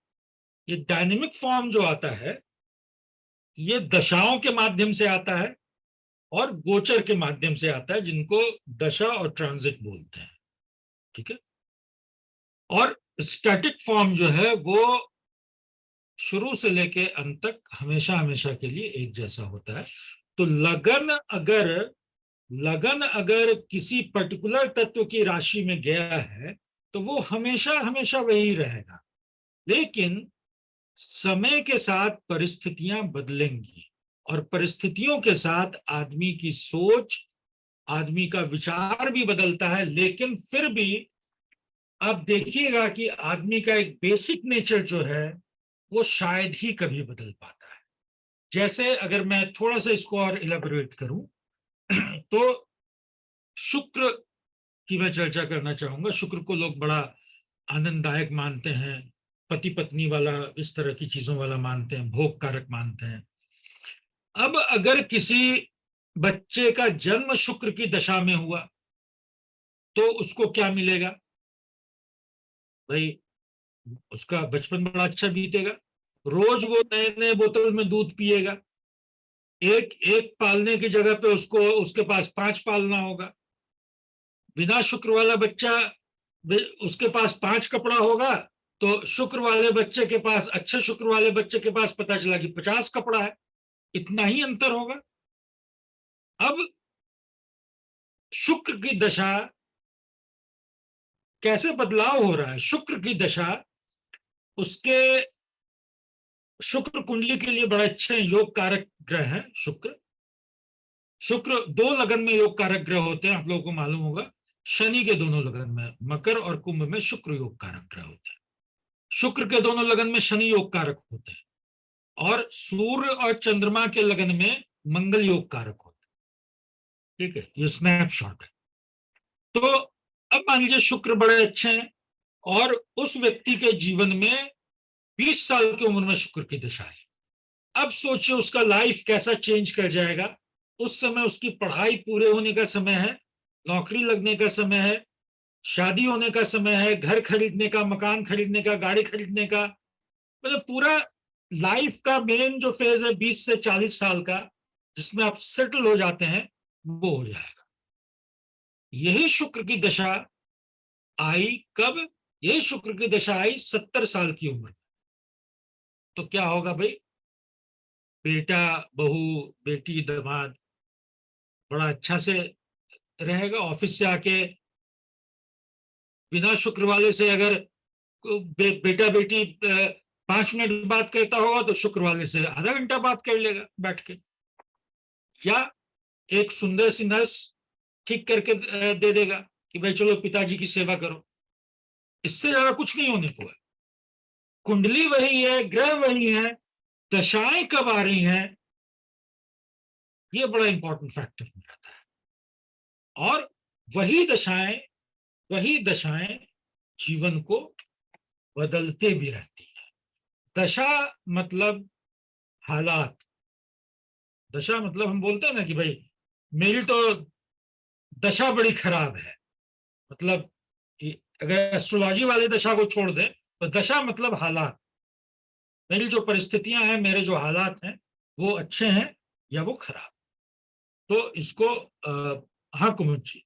ये डायनेमिक फॉर्म जो आता है ये दशाओं के माध्यम से आता है और गोचर के माध्यम से आता है, जिनको दशा और ट्रांजिट बोलते हैं। ठीक है, और स्टैटिक फॉर्म जो है वो शुरू से लेके अंत तक हमेशा हमेशा के लिए एक जैसा होता है। तो लगन अगर किसी पर्टिकुलर तत्व की राशि में गया है तो वो हमेशा हमेशा वही रहेगा, लेकिन समय के साथ परिस्थितियां बदलेंगी और परिस्थितियों के साथ आदमी की सोच, आदमी का विचार भी बदलता है, लेकिन फिर भी आप देखिएगा कि आदमी का एक बेसिक नेचर जो है वो शायद ही कभी बदल पाता है। जैसे अगर मैं थोड़ा सा इसको और इलेबोरेट करूं तो शुक्र की मैं चर्चा करना चाहूंगा। शुक्र को लोग बड़ा आनंददायक मानते हैं, पति पत्नी वाला, इस तरह की चीजों वाला मानते हैं, भोग कारक मानते हैं। अब अगर किसी बच्चे का जन्म शुक्र की दशा में हुआ तो उसको क्या मिलेगा भाई? उसका बचपन बड़ा अच्छा बीतेगा, रोज वो नए नए बोतल में दूध पिएगा, एक एक पालने की जगह पे उसको उसके पास 5 पालना होगा। बिना शुक्र वाला बच्चा, उसके पास 5 कपड़ा होगा, तो शुक्र वाले बच्चे के पास, अच्छे शुक्र वाले बच्चे के पास पता चला कि 50 कपड़ा है। इतना ही अंतर होगा। अब शुक्र की दशा कैसे बदलाव हो रहा है? शुक्र की दशा उसके, शुक्र कुंडली के लिए बड़े अच्छे योग कारक ग्रह हैं। शुक्र 2 लगन में योग कारक ग्रह होते हैं, आप लोगों को मालूम होगा। शनि के दोनों लगन में, मकर और कुंभ में शुक्र योग कारक ग्रह होते हैं। शुक्र के दोनों लगन में शनि योग कारक होते हैं, और सूर्य और चंद्रमा के लगन में मंगल योग कारक होते हैं। ठीक है, ये स्नैपशॉट है। तो अब मान लीजिए शुक्र बड़े अच्छे हैं और उस व्यक्ति के जीवन में 20 साल की उम्र में शुक्र की दशा है। अब सोचिए उसका लाइफ कैसा चेंज कर जाएगा। उस समय उसकी पढ़ाई पूरे होने का समय है, नौकरी लगने का समय है, शादी होने का समय है, घर खरीदने का, मकान खरीदने का, गाड़ी खरीदने का, मतलब पूरा लाइफ का मेन जो फेज है 20 से 40 साल का, जिसमें आप सेटल हो जाते हैं, वो हो जाएगा। यही शुक्र की दशा आई कब? यही शुक्र की दशा आई 70 साल की उम्र। तो क्या होगा भाई? बेटा, बहू, बेटी, दामाद बड़ा अच्छा से रहेगा। ऑफिस से आके बिना शुक्र वाले से अगर बेटा बेटी 5 मिनट बात करता होगा तो शुक्र वाले से आधा घंटा बात कर लेगा बैठ के। या एक सुंदर सी नर्स ठीक करके दे देगा कि भाई चलो पिताजी की सेवा करो। इससे ज्यादा कुछ नहीं होने को है। कुंडली वही है, ग्रह वही है, दशाएं कब आ रही हैं, ये बड़ा इंपॉर्टेंट फैक्टर हो जाता है। और वही दशाएं जीवन को बदलते भी रहती है। दशा मतलब हालात। दशा मतलब हम बोलते हैं ना कि भाई मेरी तो दशा बड़ी खराब है, मतलब अगर एस्ट्रोलॉजी वाले दशा को छोड़ दें तो दशा मतलब हालात। मेरी जो परिस्थितियां हैं, मेरे जो हालात हैं, वो अच्छे हैं या वो खराब। तो इसको हाँ कुमुद जी,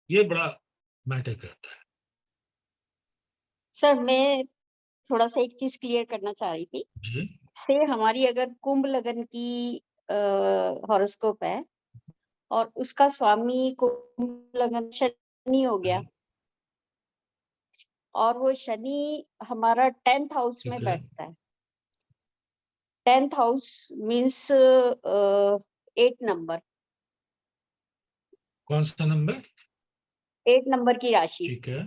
ये बड़ा मैटर करता है। सर मैं थोड़ा सा एक चीज क्लियर करना चाह रही थी। जी से हमारी अगर कुंभ लगन की हॉरोस्कोप है और उसका स्वामी कुंभ लगन शनि हो गया, और वो शनि हमारा 10th हाउस में ठीक है। बैठता है। 10th हाउस मीन्स 8 नंबर, कौन सा नंबर? 8 नंबर की राशि ठीक है।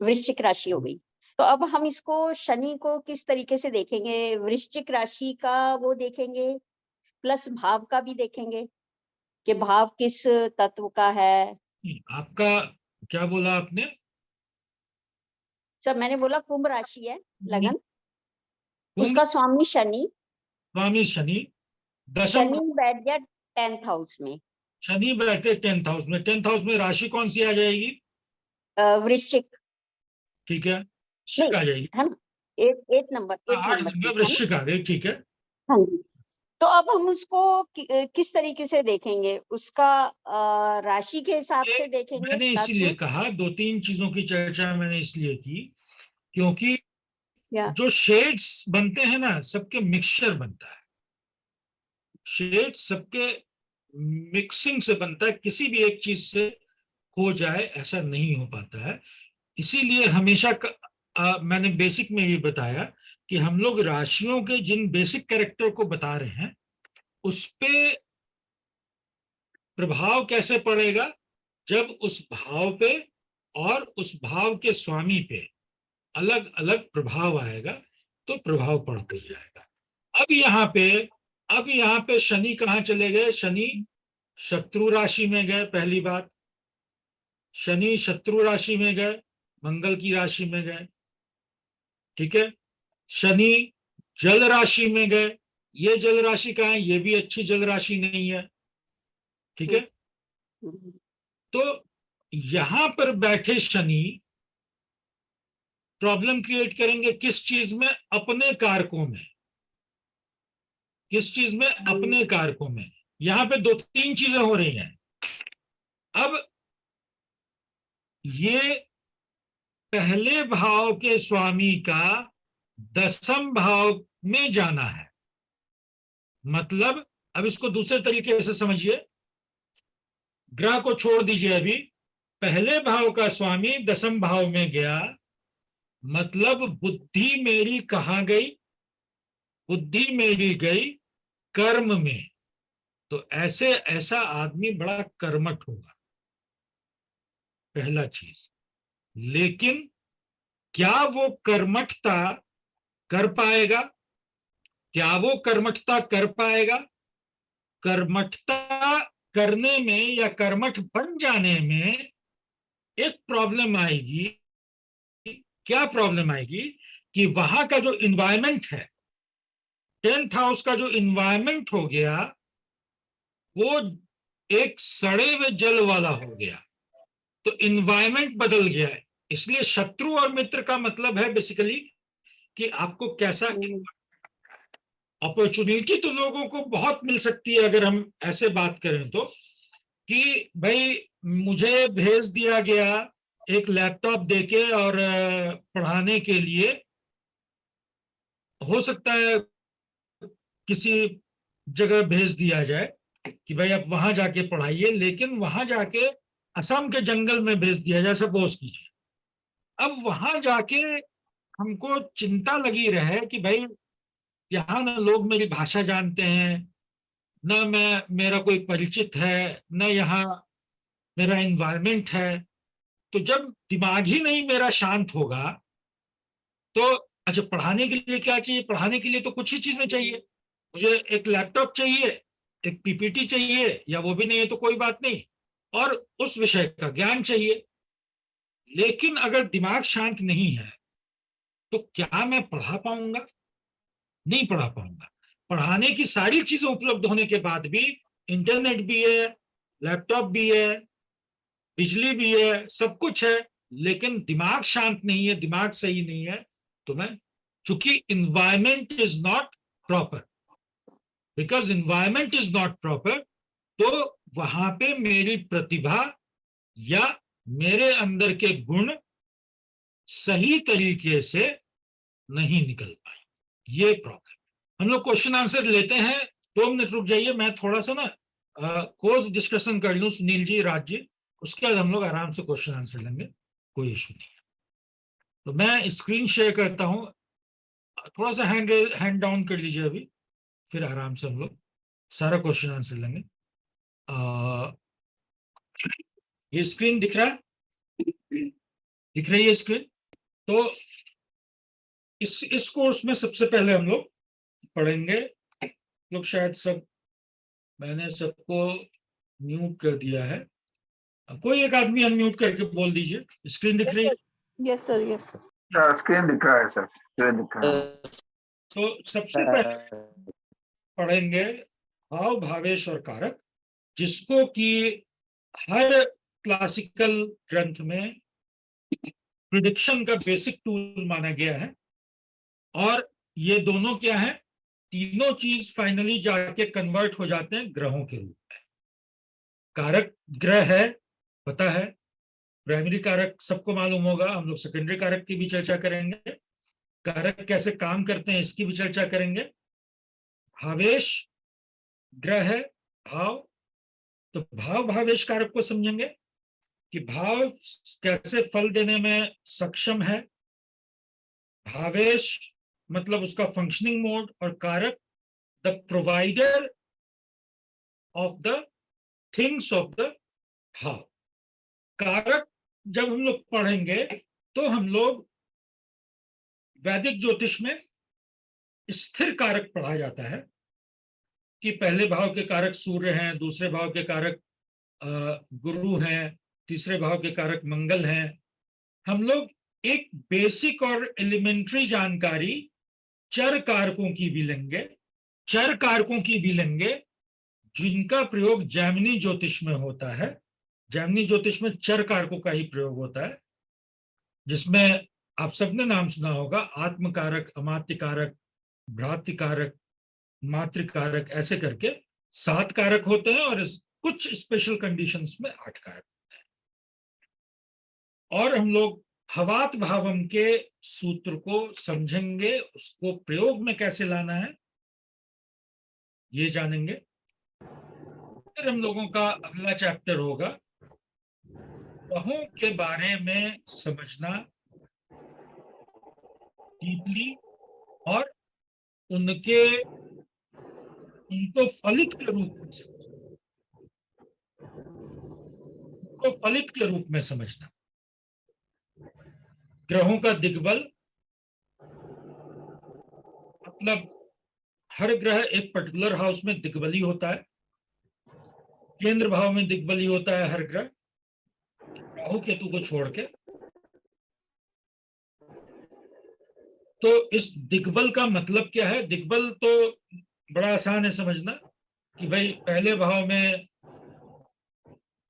वृश्चिक राशि हो गई। तो अब हम इसको शनि को किस तरीके से देखेंगे? वृश्चिक राशि का वो देखेंगे, प्लस भाव का भी देखेंगे कि भाव किस तत्व का है। आपका क्या बोला आपने? सर मैंने बोला कुंभ राशि है लगन, कुंभ उसका स्वामी शनि, स्वामी शनि, दशम शनि बैठ गया 10th हाउस में। शनि बैठे 10th हाउस में। 10th हाउस में राशि कौन सी आ जाएगी? वृश्चिक। ठीक है, वृश्चिक आ जाएगी। है ना, 8 नंबर, 8 8 नंबर की, नंबर है ना? वृश्चिक आ गई। ठीक है। हाँ जी। तो अब हम उसको किस तरीके से देखेंगे? उसका राशि के हिसाब से देखेंगे, मैंने तत्व इसीलिए कहा, 2-3 चीजों की चर्चा मैंने इसलिए की क्योंकि या जो शेड्स बनते हैं ना, सबके मिक्सचर बनता है। शेड सबके मिक्सिंग से बनता है, किसी भी एक चीज से हो जाए ऐसा नहीं हो पाता है। इसीलिए हमेशा मैंने बेसिक में भी बताया कि हम लोग राशियों के जिन बेसिक कैरेक्टर को बता रहे हैं उस पे प्रभाव कैसे पड़ेगा, जब उस भाव पे और उस भाव के स्वामी पे अलग अलग प्रभाव आएगा तो प्रभाव पड़ता जाएगा। अब यहाँ पे शनि कहाँ चले गए? शनि शत्रु राशि में गए। पहली बात, शनि शत्रु राशि में गए, मंगल की राशि में गए, ठीक है। शनि जल राशि में गए, ये जल राशि कहाँ है? ये भी अच्छी जल राशि नहीं है, ठीक है। तो यहां पर बैठे शनि प्रॉब्लम क्रिएट करेंगे किस चीज में? अपने कारकों में। किस चीज में? अपने कारकों में। यहां पे दो तीन चीजें हो रही हैं। अब ये पहले भाव के स्वामी का 10वें भाव में जाना है, मतलब अब इसको दूसरे तरीके से समझिए, ग्रह को छोड़ दीजिए अभी। पहले भाव का स्वामी 10वें भाव में गया, मतलब बुद्धि मेरी कहां गई? बुद्धि मेरी गई कर्म में। तो ऐसा आदमी बड़ा कर्मठ होगा, पहला चीज। लेकिन क्या वो कर्मठता कर पाएगा? क्या वो कर्मठता कर पाएगा? कर्मठता करने में या कर्मठ बन जाने में एक प्रॉब्लम आएगी। क्या प्रॉब्लम आएगी? कि वहां का जो इन्वायरमेंट है, 10th हाउस का जो इन्वायरमेंट हो गया, वो एक सड़े हुए जल वाला हो गया। तो इन्वायरमेंट बदल गया है। इसलिए शत्रु और मित्र का मतलब है बेसिकली कि आपको कैसा अपॉर्चुनिटी तो लोगों को बहुत मिल सकती है, अगर हम ऐसे बात करें तो, कि भाई मुझे भेज दिया गया एक लैपटॉप देके और पढ़ाने के लिए, हो सकता है किसी जगह भेज दिया जाए कि भाई आप वहां जाके पढ़ाइए, लेकिन वहां जाके असम के जंगल में भेज दिया जाए, सपोज कीजिए। अब वहां जाके हमको चिंता लगी रहे कि भाई यहाँ ना लोग मेरी भाषा जानते हैं, न मेरा कोई परिचित है, न यहाँ मेरा एनवायरनमेंट है। तो जब दिमाग ही नहीं मेरा शांत होगा तो अच्छा, पढ़ाने के लिए क्या चाहिए? पढ़ाने के लिए तो कुछ ही चीजें चाहिए। मुझे एक लैपटॉप चाहिए, एक पीपीटी चाहिए, या वो भी नहीं है तो कोई बात नहीं, और उस विषय का ज्ञान चाहिए। लेकिन अगर दिमाग शांत नहीं है तो क्या मैं पढ़ा पाऊंगा? नहीं पढ़ा पाऊंगा। पढ़ाने की सारी चीजें उपलब्ध होने के बाद भी, इंटरनेट भी है, लैपटॉप भी है, बिजली भी है, सब कुछ है, लेकिन दिमाग शांत नहीं है, दिमाग सही नहीं है, तो मैं, चूंकि environment is not proper, because environment is not proper, तो वहां पे मेरी प्रतिभा या मेरे अंदर के गुण सही तरीके से नहीं निकल पाए। ये प्रॉब्लम। हम लोग क्वेश्चन आंसर लेते हैं। 2 मिनट रुक जाइए, मैं थोड़ा सा ना कोर्स डिस्कशन कर लूं, सुनील जी, राज जी, उसके बाद हम लोग आराम से क्वेश्चन आंसर लेंगे, कोई इशू नहीं है। तो मैं स्क्रीन शेयर करता हूं, थोड़ा सा हैंड डाउन कर लीजिए अभी, फिर आराम से हम लोग सारा क्वेश्चन आंसर लेंगे। ये स्क्रीन दिख रहा है? दिख रही है स्क्रीन? तो इस कोर्स में सबसे पहले हम लोग पढ़ेंगे, लोग शायद सब, मैंने सबको म्यूट कर दिया है, कोई एक आदमी अनम्यूट करके बोल दीजिए। स्क्रीन दिख रही है? Yes sir, yes sir. Screen दिख रहा है सर, स्क्रीन दिख रहा है। तो सबसे पहले पढ़ेंगे भाव, भावेश और कारक, जिसको कि हर क्लासिकल ग्रंथ में प्रिडिक्शन का बेसिक टूल माना गया है। और ये दोनों क्या है? तीनों चीज फाइनली जाके कन्वर्ट हो जाते हैं ग्रहों के रूप में। कारक ग्रह है, पता है, प्राइमरी कारक सबको मालूम होगा, हम लोग सेकेंडरी कारक की भी चर्चा करेंगे, कारक कैसे काम करते हैं इसकी भी चर्चा करेंगे। भावेश ग्रह है, भाव, तो भाव भावेश कारक को समझेंगे कि भाव कैसे फल देने में सक्षम है, भावेश मतलब उसका फंक्शनिंग मोड, और कारक the provider of the things of the भाव। कारक जब हम लोग पढ़ेंगे तो हम लोग वैदिक ज्योतिष में स्थिर कारक पढ़ा जाता है कि पहले भाव के कारक सूर्य हैं, दूसरे भाव के कारक गुरु हैं, तीसरे भाव के कारक मंगल हैं। हम लोग एक बेसिक और एलिमेंट्री जानकारी चर कारकों की भी लेंगे, चर कारकों की भी लेंगे जिनका प्रयोग जैमिनी ज्योतिष में होता है। जैमिनी ज्योतिष में चर कारकों का ही प्रयोग होता है, जिसमें आप सबने नाम सुना होगा, आत्मकारक, अमात्य कारक, भ्रातृ कारक, मातृकारक, ऐसे करके 7 कारक होते हैं और कुछ स्पेशल कंडीशंस में 8 कारक होते हैं। और हम लोग हवात भावम के सूत्र को समझेंगे, उसको प्रयोग में कैसे लाना है ये जानेंगे। फिर हम लोगों का अगला चैप्टर होगा ग्रहों के बारे में समझना डीपली और उनको फलित के रूप में फलित के रूप में समझना। ग्रहों का दिग्बल मतलब हर ग्रह एक पर्टिकुलर हाउस में दिग्बली होता है, केंद्र भाव में दिग्बली होता है हर ग्रह, राहु केतु को छोड़ के। तो इस दिग्बल का मतलब क्या है? दिग्बल तो बड़ा आसान है समझना कि भाई पहले भाव में,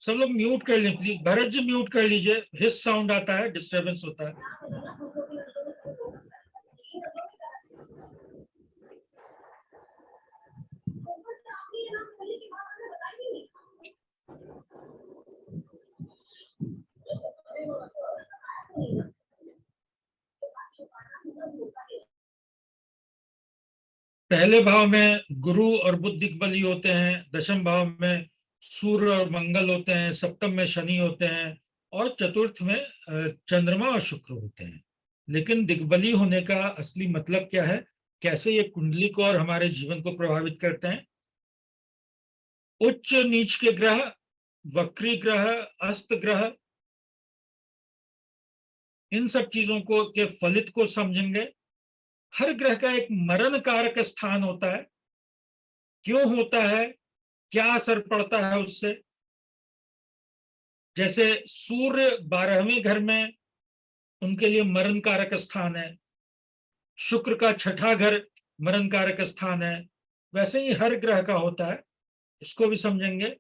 सब लोग म्यूट कर लें प्लीज, भरत जी म्यूट कर लीजिए, हिस साउंड आता है, डिस्टरबेंस होता है। पहले भाव में गुरु और बुध दिग्बली होते हैं, दशम भाव में सूर्य और मंगल होते हैं, सप्तम में शनि होते हैं और चतुर्थ में चंद्रमा और शुक्र होते हैं। लेकिन दिग्बली होने का असली मतलब क्या है, कैसे ये कुंडली को और हमारे जीवन को प्रभावित करते हैं? उच्च नीच के ग्रह, वक्री ग्रह, अस्त ग्रह, इन सब चीजों को के फलित को समझेंगे। हर ग्रह का एक मरण कारक स्थान होता है, क्यों होता है, क्या असर पड़ता है उससे। जैसे सूर्य 12वें घर में उनके लिए मरण कारक स्थान है, शुक्र का 6ठा घर मरण कारक स्थान है, वैसे ही हर ग्रह का होता है, इसको भी समझेंगे।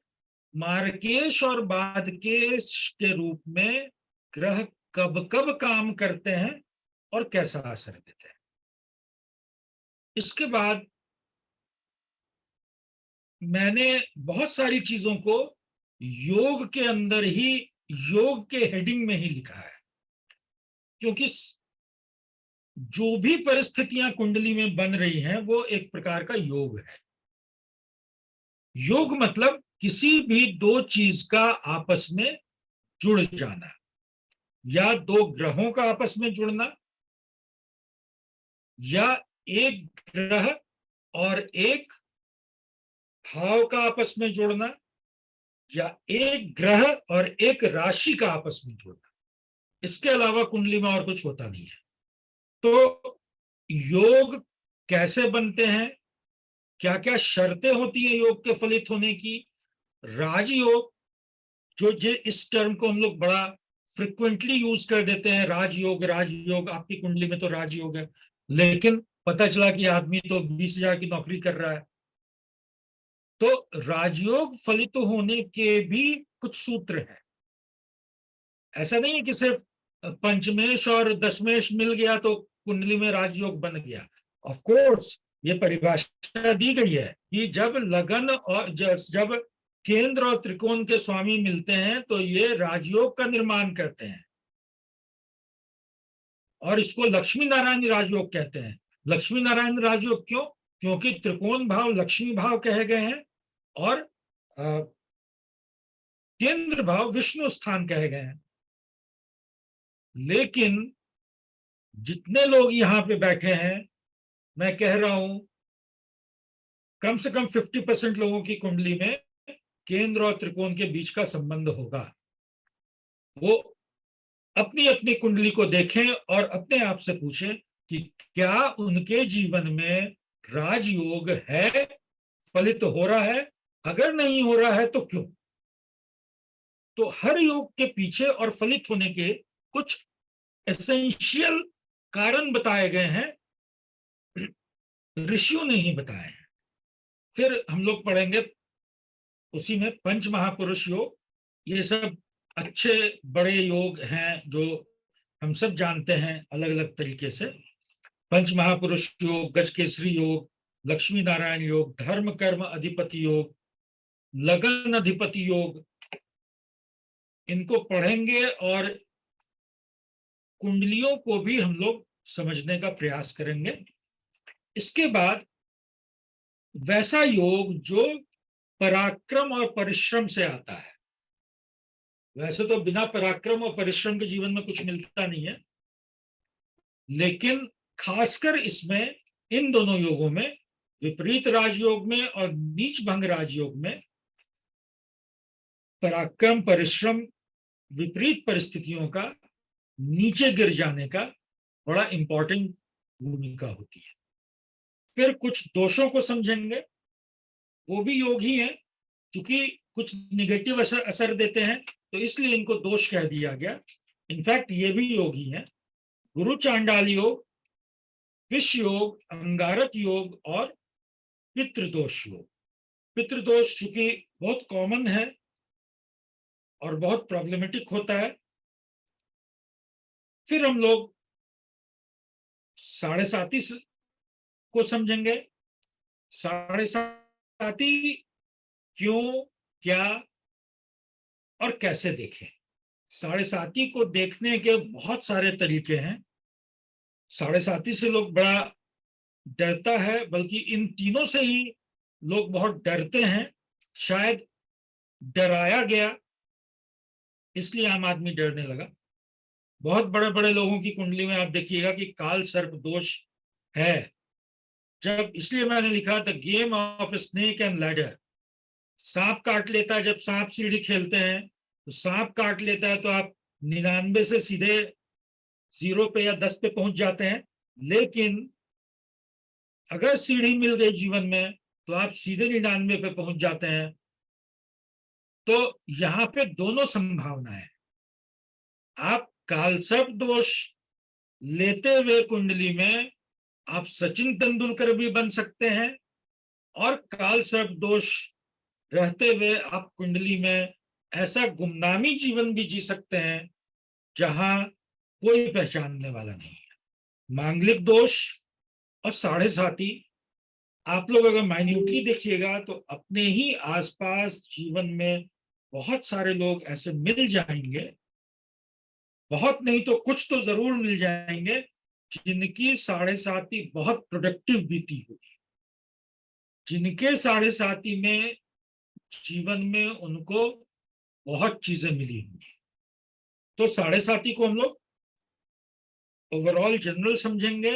मार्केश और बादकेश के रूप में ग्रह कब कब काम करते हैं और कैसा असर देते हैं। इसके बाद मैंने बहुत सारी चीजों को योग के अंदर ही, योग के हेडिंग में ही लिखा है, क्योंकि जो भी परिस्थितियां कुंडली में बन रही हैं वो एक प्रकार का योग है। योग मतलब किसी भी दो चीज का आपस में जुड़ जाना, या दो ग्रहों का आपस में जुड़ना, या एक ग्रह और एक भाव का आपस में जुड़ना, या एक ग्रह और एक राशि का आपस में जुड़ना। इसके अलावा कुंडली में और कुछ होता नहीं है। तो योग कैसे बनते हैं, क्या क्या शर्तें होती हैं योग के फलित होने की। राजयोग, जो इस टर्म को हम लोग बड़ा फ्रिक्वेंटली यूज कर देते हैं, राजयोग राजयोग, आपकी कुंडली में तो राजयोग है, लेकिन पता चला कि आदमी तो 20,000 की नौकरी कर रहा है। तो राजयोग फलित होने के भी कुछ सूत्र हैं। ऐसा नहीं है कि सिर्फ पंचमेश और दशमेश मिल गया तो कुंडली में राजयोग बन गया। ऑफ कोर्स ये परिभाषा दी गई है कि जब लगन और जब केंद्र और त्रिकोण के स्वामी मिलते हैं तो ये राजयोग का निर्माण करते हैं, और इसको लक्ष्मी नारायण राजयोग कहते हैं। लक्ष्मी नारायण राजयोग क्यों? क्योंकि त्रिकोण भाव लक्ष्मी भाव कहे गए हैं और केंद्र भाव विष्णु स्थान कहे गए हैं। लेकिन जितने लोग यहां पे बैठे हैं, मैं कह रहा हूं कम से कम 50% लोगों की कुंडली में केंद्र और त्रिकोण के बीच का संबंध होगा। वो अपनी अपनी कुंडली को देखें और अपने आप से पूछें कि क्या उनके जीवन में राजयोग है, फलित हो रहा है? अगर नहीं हो रहा है तो क्यों? तो हर योग के पीछे और फलित होने के कुछ एसेंशियल कारण बताए गए हैं, ऋषियों ने ही बताए हैं। फिर हम लोग पढ़ेंगे उसी में पंच महापुरुष योग। ये सब अच्छे बड़े योग हैं जो हम सब जानते हैं अलग अलग तरीके से। पंच महापुरुष योग, गजकेसरी योग, लक्ष्मी नारायण योग, धर्म कर्म अधिपति योग, लगन अधिपति योग, इनको पढ़ेंगे और कुंडलियों को भी हम लोग समझने का प्रयास करेंगे। इसके बाद वैसा योग जो पराक्रम और परिश्रम से आता है। वैसे तो बिना पराक्रम और परिश्रम के जीवन में कुछ मिलता नहीं है, लेकिन खासकर इसमें इन दोनों योगों में, विपरीत राजयोग में और नीच भंग राजयोग में, पराक्रम परिश्रम विपरीत परिस्थितियों का नीचे गिर जाने का बड़ा इंपॉर्टेंट भूमिका होती है। फिर कुछ दोषों को समझेंगे, वो भी योग ही है, क्योंकि कुछ निगेटिव असर देते हैं तो इसलिए इनको दोष कह दिया गया। इनफैक्ट ये भी योग ही है। गुरु चांडाल योग, विष योग, अंगारक योग और पितृदोष योग। पितृदोष चूंकि बहुत कॉमन है और बहुत प्रॉब्लमेटिक होता है। फिर हम लोग 7.5 को समझेंगे। 7.5 क्यों, क्या और कैसे देखें। 7.5 को देखने के बहुत सारे तरीके हैं। 7.5 से लोग बड़ा डरता है, बल्कि इन तीनों से ही लोग बहुत डरते हैं। शायद डराया गया इसलिए आम आदमी डरने लगा। बहुत बड़े बड़े लोगों की कुंडली में आप देखिएगा कि काल सर्प दोष है। जब इसलिए मैंने लिखा the game of snake and ladder. सांप काट लेता है, जब सांप सीढ़ी खेलते हैं तो सांप काट लेता है तो आप 99 से सीधे 0 पे या 10 पे पहुंच जाते हैं, लेकिन अगर सीढ़ी मिल गई जीवन में तो आप सीधे 99 पे पहुंच जाते हैं। तो यहां पे दोनों संभावनाएं। आप कालसर्प दोष लेते हुए कुंडली में आप सचिन तेंदुलकर भी बन सकते हैं, और कालसर्प दोष रहते हुए आप कुंडली में ऐसा गुमनामी जीवन भी जी सकते हैं जहां कोई पहचानने वाला नहीं है। मांगलिक दोष और 7.5 आप लोग अगर माइन्यूटली देखिएगा तो अपने ही आसपास जीवन में बहुत सारे लोग ऐसे मिल जाएंगे, बहुत नहीं तो कुछ तो जरूर मिल जाएंगे, जिनकी 7.5 बहुत प्रोडक्टिव बीती होगी, जिनके 7.5 में जीवन में उनको बहुत चीजें मिली होंगी। तो 7.5 को हम लोग ओवरऑल जनरल समझेंगे,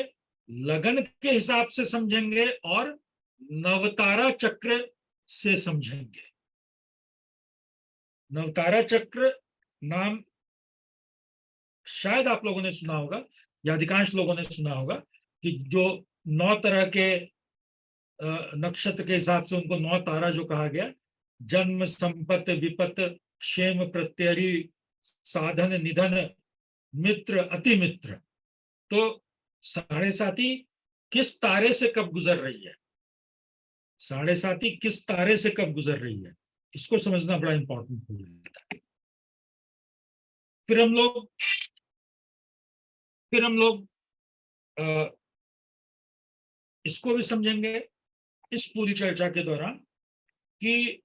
लगन के हिसाब से समझेंगे और नवतारा चक्र से समझेंगे। नवतारा चक्र नाम शायद आप लोगों ने सुना होगा या अधिकांश लोगों ने सुना होगा कि जो 9 तरह के नक्षत्र के हिसाब से उनको 9 तारा जो कहा गया, जन्म, संपत्ति, विपत, क्षेम, प्रत्ययी, साधन, निधन, मित्र, अति मित्र। तो 7.5 किस तारे से कब गुजर रही है, 7.5 किस तारे से कब गुजर रही है, इसको समझना बड़ा इंपॉर्टेंट हो जाता है। फिर हम लोग इसको भी समझेंगे इस पूरी चर्चा के दौरान कि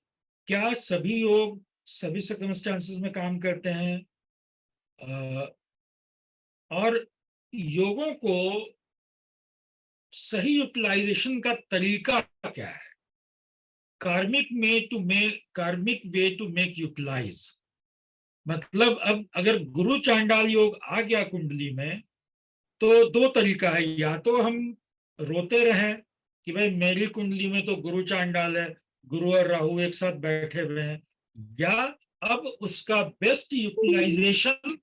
क्या सभी योग सभी सर्कमस्टांसेस में काम करते हैं, और योगों को सही यूटिलाइजेशन का तरीका क्या है। कार्मिक वे टू मेक यूटिलाइज, मतलब अब अगर गुरु चांडाल योग आ गया कुंडली में तो 2 तरीका है। या तो हम रोते रहें कि भाई मेरी कुंडली में तो गुरु चांडाल है, गुरु और राहु एक साथ बैठे हुए हैं, या अब उसका बेस्ट यूटिलाइजेशन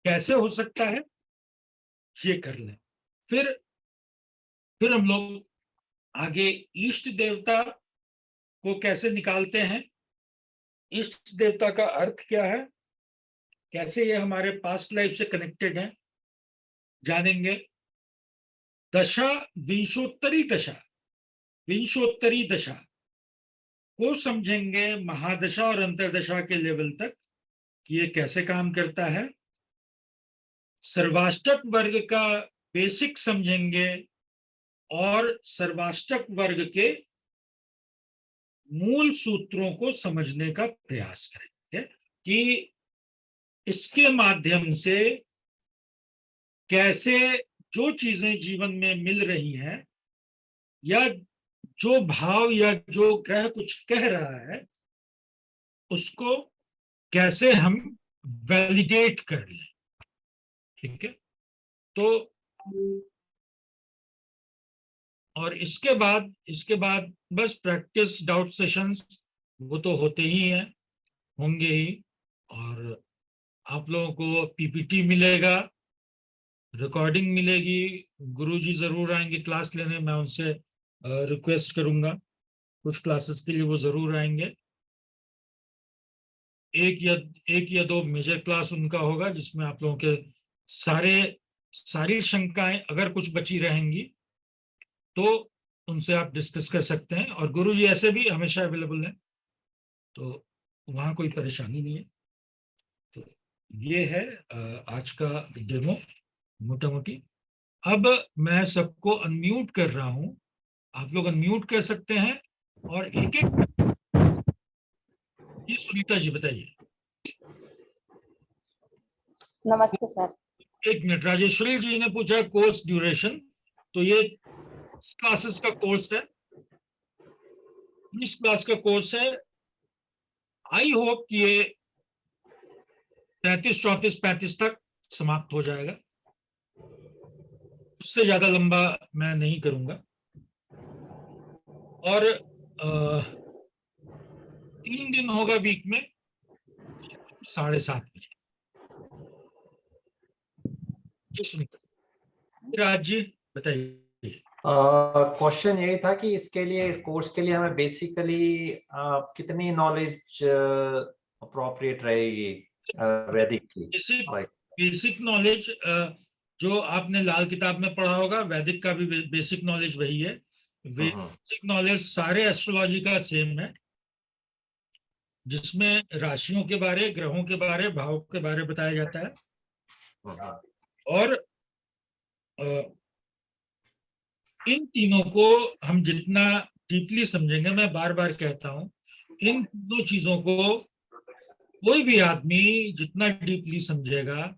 कैसे हो सकता है ये कर लें। फिर हम लोग आगे इष्ट देवता को कैसे निकालते हैं, इष्ट देवता का अर्थ क्या है, कैसे ये हमारे पास्ट लाइफ से कनेक्टेड है, जानेंगे। दशा, विंशोत्तरी दशा को समझेंगे महादशा और अंतरदशा के लेवल तक कि ये कैसे काम करता है। सर्वाष्टक वर्ग का बेसिक समझेंगे और सर्वाष्टक वर्ग के मूल सूत्रों को समझने का प्रयास करेंगे कि इसके माध्यम से कैसे जो चीजें जीवन में मिल रही हैं या जो भाव या जो ग्रह कुछ कह रहा है उसको कैसे हम वैलिडेट कर लें। ठीक है, तो और इसके बाद बस प्रैक्टिस डाउट सेशंस वो तो होते ही हैं, होंगे ही, और आप लोगों को पीपीटी मिलेगा, रिकॉर्डिंग मिलेगी, गुरुजी जरूर आएंगे क्लास लेने, मैं उनसे रिक्वेस्ट करूंगा कुछ क्लासेस के लिए वो जरूर आएंगे। एक या दो मेजर क्लास उनका होगा जिसमें आप लोगों के सारी शंकाएं अगर कुछ बची रहेंगी तो उनसे आप डिस्कस कर सकते हैं, और गुरुजी ऐसे भी हमेशा अवेलेबल हैं, तो वहाँ कोई परेशानी नहीं है। तो ये है आज का डेमो मोटा मोटी। अब मैं सबको अनम्यूट कर रहा हूँ, आप लोग अनम्यूट कर सकते हैं और एक जी सुनीता जी बताइए। नमस्ते सर। एक मिनट, राजेश्वरी जी ने पूछा कोर्स ड्यूरेशन, तो ये क्लासेस का कोर्स है, इस क्लास का कोर्स है। आई होप कि ये 33, 34, 35 तक समाप्त हो जाएगा, उससे ज्यादा लंबा मैं नहीं करूंगा। और 3 दिन होगा वीक में 7:30 बजे। राज जी बताइए। क्वेश्चन यही था कि इसके लिए, इस कोर्स के लिए हमें बेसिकली कितनी नॉलेज अप्रोप्रिएट रहेगी वैदिक की? बेसिक नॉलेज जो आपने लाल किताब में पढ़ा होगा, वैदिक का भी बेसिक नॉलेज वही है। बेसिक नॉलेज सारे एस्ट्रोलॉजी का सेम है, जिसमें राशियों के बारे, ग्रहों के बारे, भाव के बारे बताया जाता है। और इन तीनों को हम जितना डीपली समझेंगे, मैं बार बार कहता हूं, इन दो चीजों को कोई भी आदमी जितना डीपली समझेगा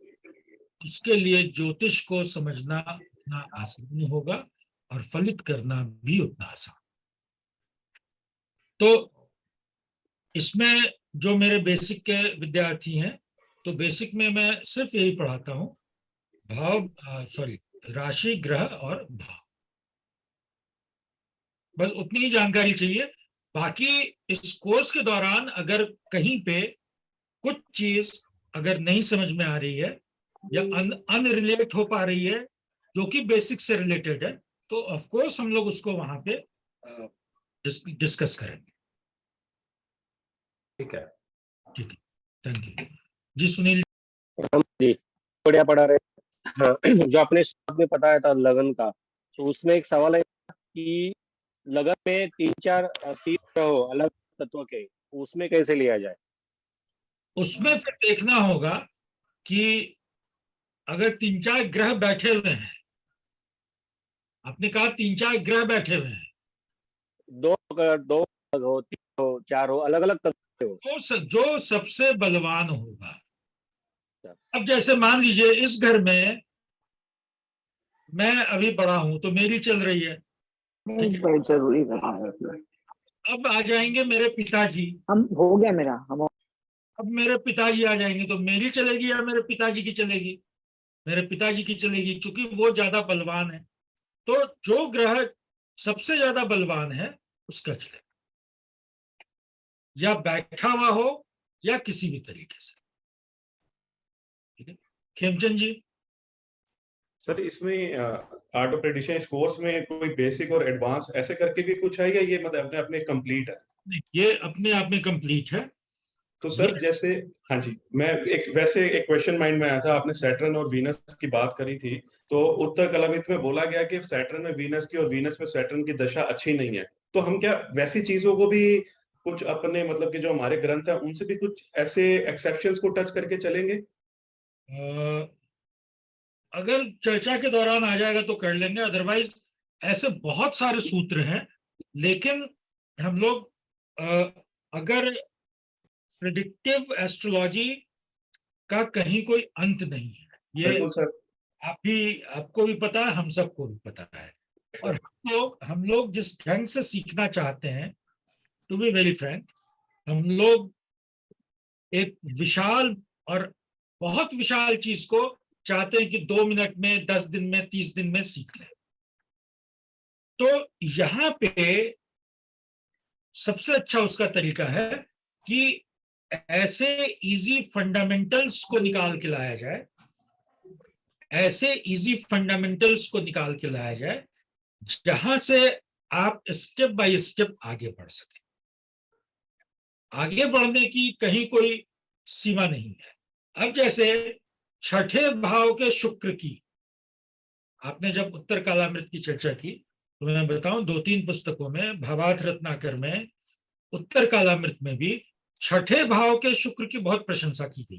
उसके लिए ज्योतिष को समझना उतना आसान होगा और फलित करना भी उतना आसान। तो इसमें जो मेरे बेसिक के विद्यार्थी हैं, तो बेसिक में मैं सिर्फ यही पढ़ाता हूं, राशि, ग्रह और भाव, बस उतनी ही जानकारी चाहिए। बाकी इस कोर्स के दौरान अगर कहीं पे कुछ चीज अगर नहीं समझ में आ रही है या अनरिलेट हो पा रही है जो कि बेसिक से रिलेटेड है, तो ऑफ कोर्स हम लोग उसको वहां पे डिस्कस करेंगे। ठीक है, ठीक है, थैंक यू जी। सुनील जी बढ़िया पढ़ा रहे। हाँ, जो आपने में बताया था लगन का, तो उसमें एक सवाल है कि लगन में 3 हो अलग तत्व के, उसमें कैसे लिया जाए? उसमें फिर देखना होगा कि अगर 3-4 ग्रह बैठे हुए हैं, आपने कहा 3-4 ग्रह बैठे हुए हैं, 2 हो, 3 हो, 4 हो, अलग अलग तत्व हो, तो जो सबसे बलवान होगा। अब जैसे मान लीजिए इस घर में मैं अभी बड़ा हूं तो मेरी चल रही है, बहुत जरूरी है। अब आ जाएंगे मेरे पिताजी, हम हो गया मेरा, हम अब मेरे पिताजी आ जाएंगे तो मेरी चलेगी या मेरे पिताजी की चलेगी? मेरे पिताजी की चलेगी, क्योंकि वो ज्यादा बलवान है। तो जो ग्रह सबसे ज्यादा बलवान है उसका चलेगा, या बैठा हुआ हो या किसी भी तरीके से। ठीक है, खेमचंद जी। सर इसमें आर्ट ऑफ प्रेडिक्शन इस कोर्स में कोई बेसिक और एडवांस ऐसे करके भी कुछ है, या ये मतलब अपने अपने कंप्लीट है? नहीं, ये अपने आप में कंप्लीट है। तो सर जैसे, हाँ जी, मैं वैसे एक क्वेश्चन माइंड में आया था, आपने सैटर्न और वीनस की बात करी थी, तो उत्तर कलामित में बोला गया कि सैटर्न में वीनस की और वीनस में सैटर्न की दशा अच्छी नहीं है। तो हम क्या वैसी चीजों को भी कुछ अपने मतलब कि जो हमारे ग्रंथ है उनसे भी कुछ ऐसे एक्सेप्शंस को टच करके चलेंगे? अगर चर्चा के दौरान आ जाएगा तो कर लेंगे, अदरवाइज ऐसे बहुत सारे सूत्र हैं, लेकिन हम लोग अगर प्रेडिक्टिव एस्ट्रोलॉजी का कहीं कोई अंत नहीं है, ये बिल्कुल सर। आपको भी पता है, हम सबको भी पता है। और हम लोग जिस ढंग से सीखना चाहते हैं, टू बी वेरी फ्रैंक, हम लोग एक विशाल और बहुत विशाल चीज को चाहते हैं कि 2 मिनट में, 10 दिन में, 30 दिन में सीख लें। तो यहाँ पे सबसे अच्छा उसका तरीका है कि ऐसे इजी फंडामेंटल्स को निकाल के लाया जाए, ऐसे इजी फंडामेंटल्स को निकाल के लाया जाए जहां से आप स्टेप बाय स्टेप आगे बढ़ सकें। आगे बढ़ने की कहीं कोई सीमा नहीं है। अब जैसे छठे भाव के शुक्र की, आपने जब उत्तर कालामृत की चर्चा की, तो मैं बताऊं 2-3 पुस्तकों में, भावार्थ रत्नाकर में, उत्तर कालामृत में भी छठे भाव के शुक्र की बहुत प्रशंसा की गई।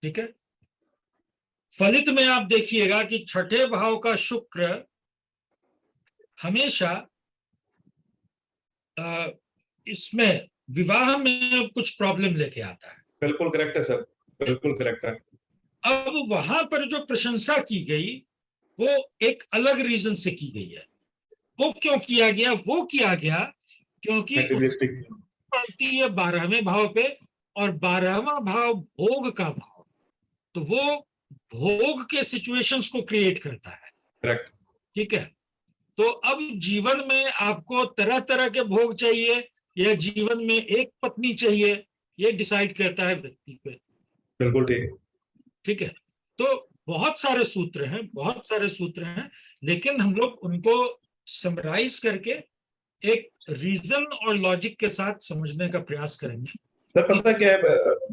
ठीक है, फलित में आप देखिएगा कि छठे भाव का शुक्र हमेशा इसमें विवाह में कुछ प्रॉब्लम लेके आता है। बिल्कुल करेक्ट है सर, बिल्कुल करेक्ट है। अब वहां पर जो प्रशंसा की गई वो एक अलग रीजन से की गई है। वो क्यों किया गया? वो किया गया क्योंकि पड़ती है 12वें भाव पे, और 12वां भाव भोग का भाव, तो वो भोग के सिचुएशंस को क्रिएट करता है। करेक्ट। ठीक है, तो अब जीवन में आपको तरह तरह के भोग चाहिए या जीवन में एक पत्नी चाहिए, ये डिसाइड करता है व्यक्ति पे। बिल्कुल ठीक। ठीक है, तो बहुत सारे सूत्र हैं, बहुत सारे सूत्र हैं, लेकिन हम लोग उनको समराइज करके एक रीजन और लॉजिक के साथ समझने का प्रयास करेंगे। सर पता क्या है,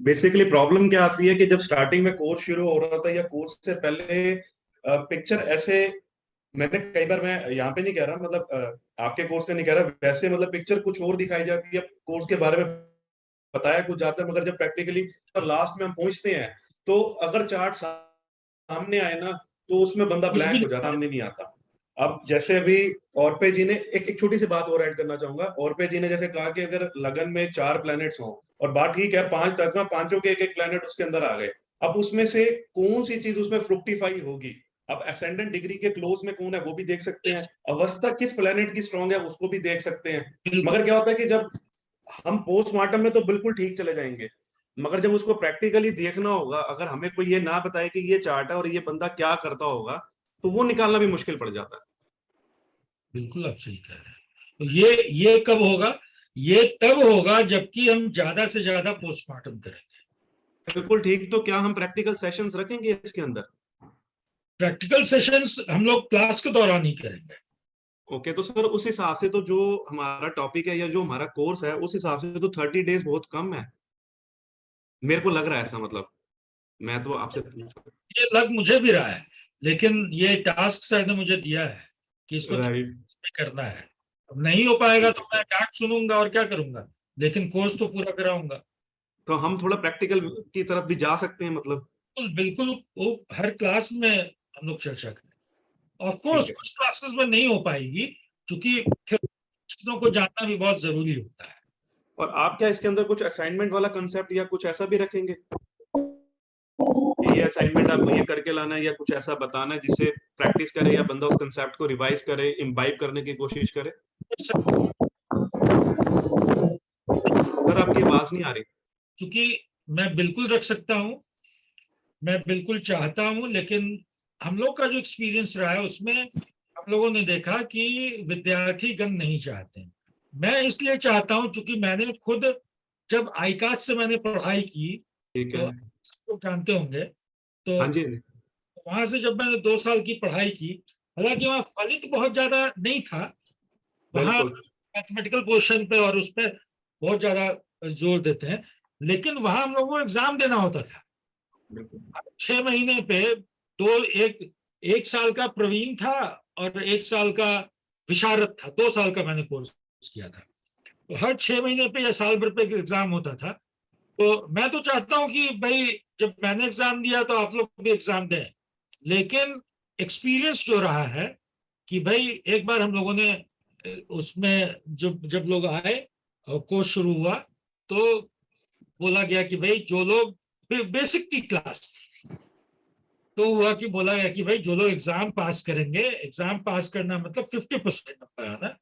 बेसिकली प्रॉब्लम क्या आती है कि जब स्टार्टिंग में कोर्स शुरू हो रहा था या कोर्स से पहले पिक्चर ऐसे, मैंने कई बार, मैं यहाँ पे नहीं कह रहा, मतलब आपके कोर्स का नहीं कह रहा, वैसे मतलब पिक्चर कुछ और दिखाई जाती है, कोर्स के बारे में बताया कुछ जाता है, मगर जब प्रैक्टिकली लास्ट में हम पहुंचते हैं तो अगर चार्ट सामने आए ना तो उसमें बंदा ब्लैंक हो जाता, सामने नहीं आता। अब जैसे अभी औरपे जी ने एक छोटी सी बात और ऐड करना चाहूंगा। औरपे जी ने जैसे कहा कि अगर लगन में 4 प्लैनेट्स हों, और बात ठीक है 5 तत्व, पांचों के एक प्लैनेट उसके अंदर आ गए, अब उसमें से कौन सी चीज उसमें फ्रुक्टिफाई होगी? अब असेंडेंट डिग्री के क्लोज में कौन है वो भी देख सकते हैं, अवस्था किस प्लैनेट की स्ट्रांग है उसको भी देख सकते हैं। मगर क्या होता है कि जब हम पोस्टमार्टम में तो बिल्कुल ठीक चले जाएंगे, मगर जब उसको प्रैक्टिकली देखना होगा, अगर हमें कोई ये ना बताए कि ये चार्ट है और ये बंदा क्या करता होगा, तो वो निकालना भी मुश्किल पड़ जाता है। बिल्कुल आप सही कह रहे हैं। तो ये कब होगा? ये तब होगा जबकि हम ज्यादा से ज्यादा पोस्टमार्टम करेंगे। बिल्कुल ठीक। तो क्या हम प्रैक्टिकल सेशंस रखेंगे इसके अंदर? प्रैक्टिकल सेशंस हम लोग क्लास के दौरान ही करेंगे। ओके, तो सर उस हिसाब से तो जो हमारा टॉपिक है या जो हमारा कोर्स है उस हिसाब से तो 30 डेज बहुत कम है, मेरे को लग रहा है ऐसा। मतलब मैं तो आपसे पूछ रहा हूं। ये लग मुझे भी रहा है, लेकिन ये टास्क सर ने मुझे दिया है कि इसको करना है। अब नहीं हो पाएगा तो मैं डांट सुनूंगा और क्या करूंगा, लेकिन कोर्स तो पूरा कराऊंगा। तो हम थोड़ा प्रैक्टिकल की तरफ भी जा सकते हैं मतलब? बिल्कुल, वो हर क्लास में हम लोग चर्चा करें। ऑफ कोर्स कुछ क्लासेस में नहीं हो पाएगी क्योंकि चीजों को जानना भी बहुत जरूरी होता है। और आप क्या इसके अंदर कुछ असाइनमेंट वाला कंसेप्ट या कुछ ऐसा भी रखेंगे? ये असाइनमेंट आप ये करके लाना है या कुछ ऐसा बताना है जिससे प्रैक्टिस करे या बंदा उस कंसेप्ट को रिवाइज करे, इम्बाइब करने की कोशिश करे? सर आपकी आवाज नहीं आ रही। क्योंकि मैं बिल्कुल रख सकता हूं, मैं बिल्कुल चाहता हूं, लेकिन हम लोग का जो एक्सपीरियंस रहा है उसमें हम लोगों ने देखा कि विद्यार्थी गण नहीं चाहते। मैं इसलिए चाहता हूं क्योंकि मैंने खुद जब आईकास से मैंने पढ़ाई की, तो आप जानते होंगे तो हाँ जी, वहां से जब मैंने 2 साल की पढ़ाई की, हालांकि वहाँ फलित बहुत ज्यादा नहीं था, वहाँ बिल्कुल। मैथमेटिकल पोर्शन पे और उस पर बहुत ज्यादा जोर देते हैं, लेकिन वहां हम लोगों को एग्जाम देना होता था। 6 महीने पे एक साल का प्रवीण था और 1 साल का विशारद था। 2 साल का मैंने कोर्स किया था, तो हर 6 महीने पे या साल भर पे एक एग्जाम होता था। तो मैं तो चाहता हूँ कि भाई जब मैंने एग्जाम दिया तो आप लोग भी एग्जाम दें, लेकिन एक्सपीरियंस जो रहा है कि भाई एक बार हम लोगों ने उसमें जब लोग आए और कोर्स शुरू हुआ, तो बोला गया कि भाई जो लोग बेसिक की क्लास थी, तो हुआ कि बोला गया कि भाई जो लोग एग्जाम पास करेंगे, एग्जाम पास करना मतलब 50% नंबर आना,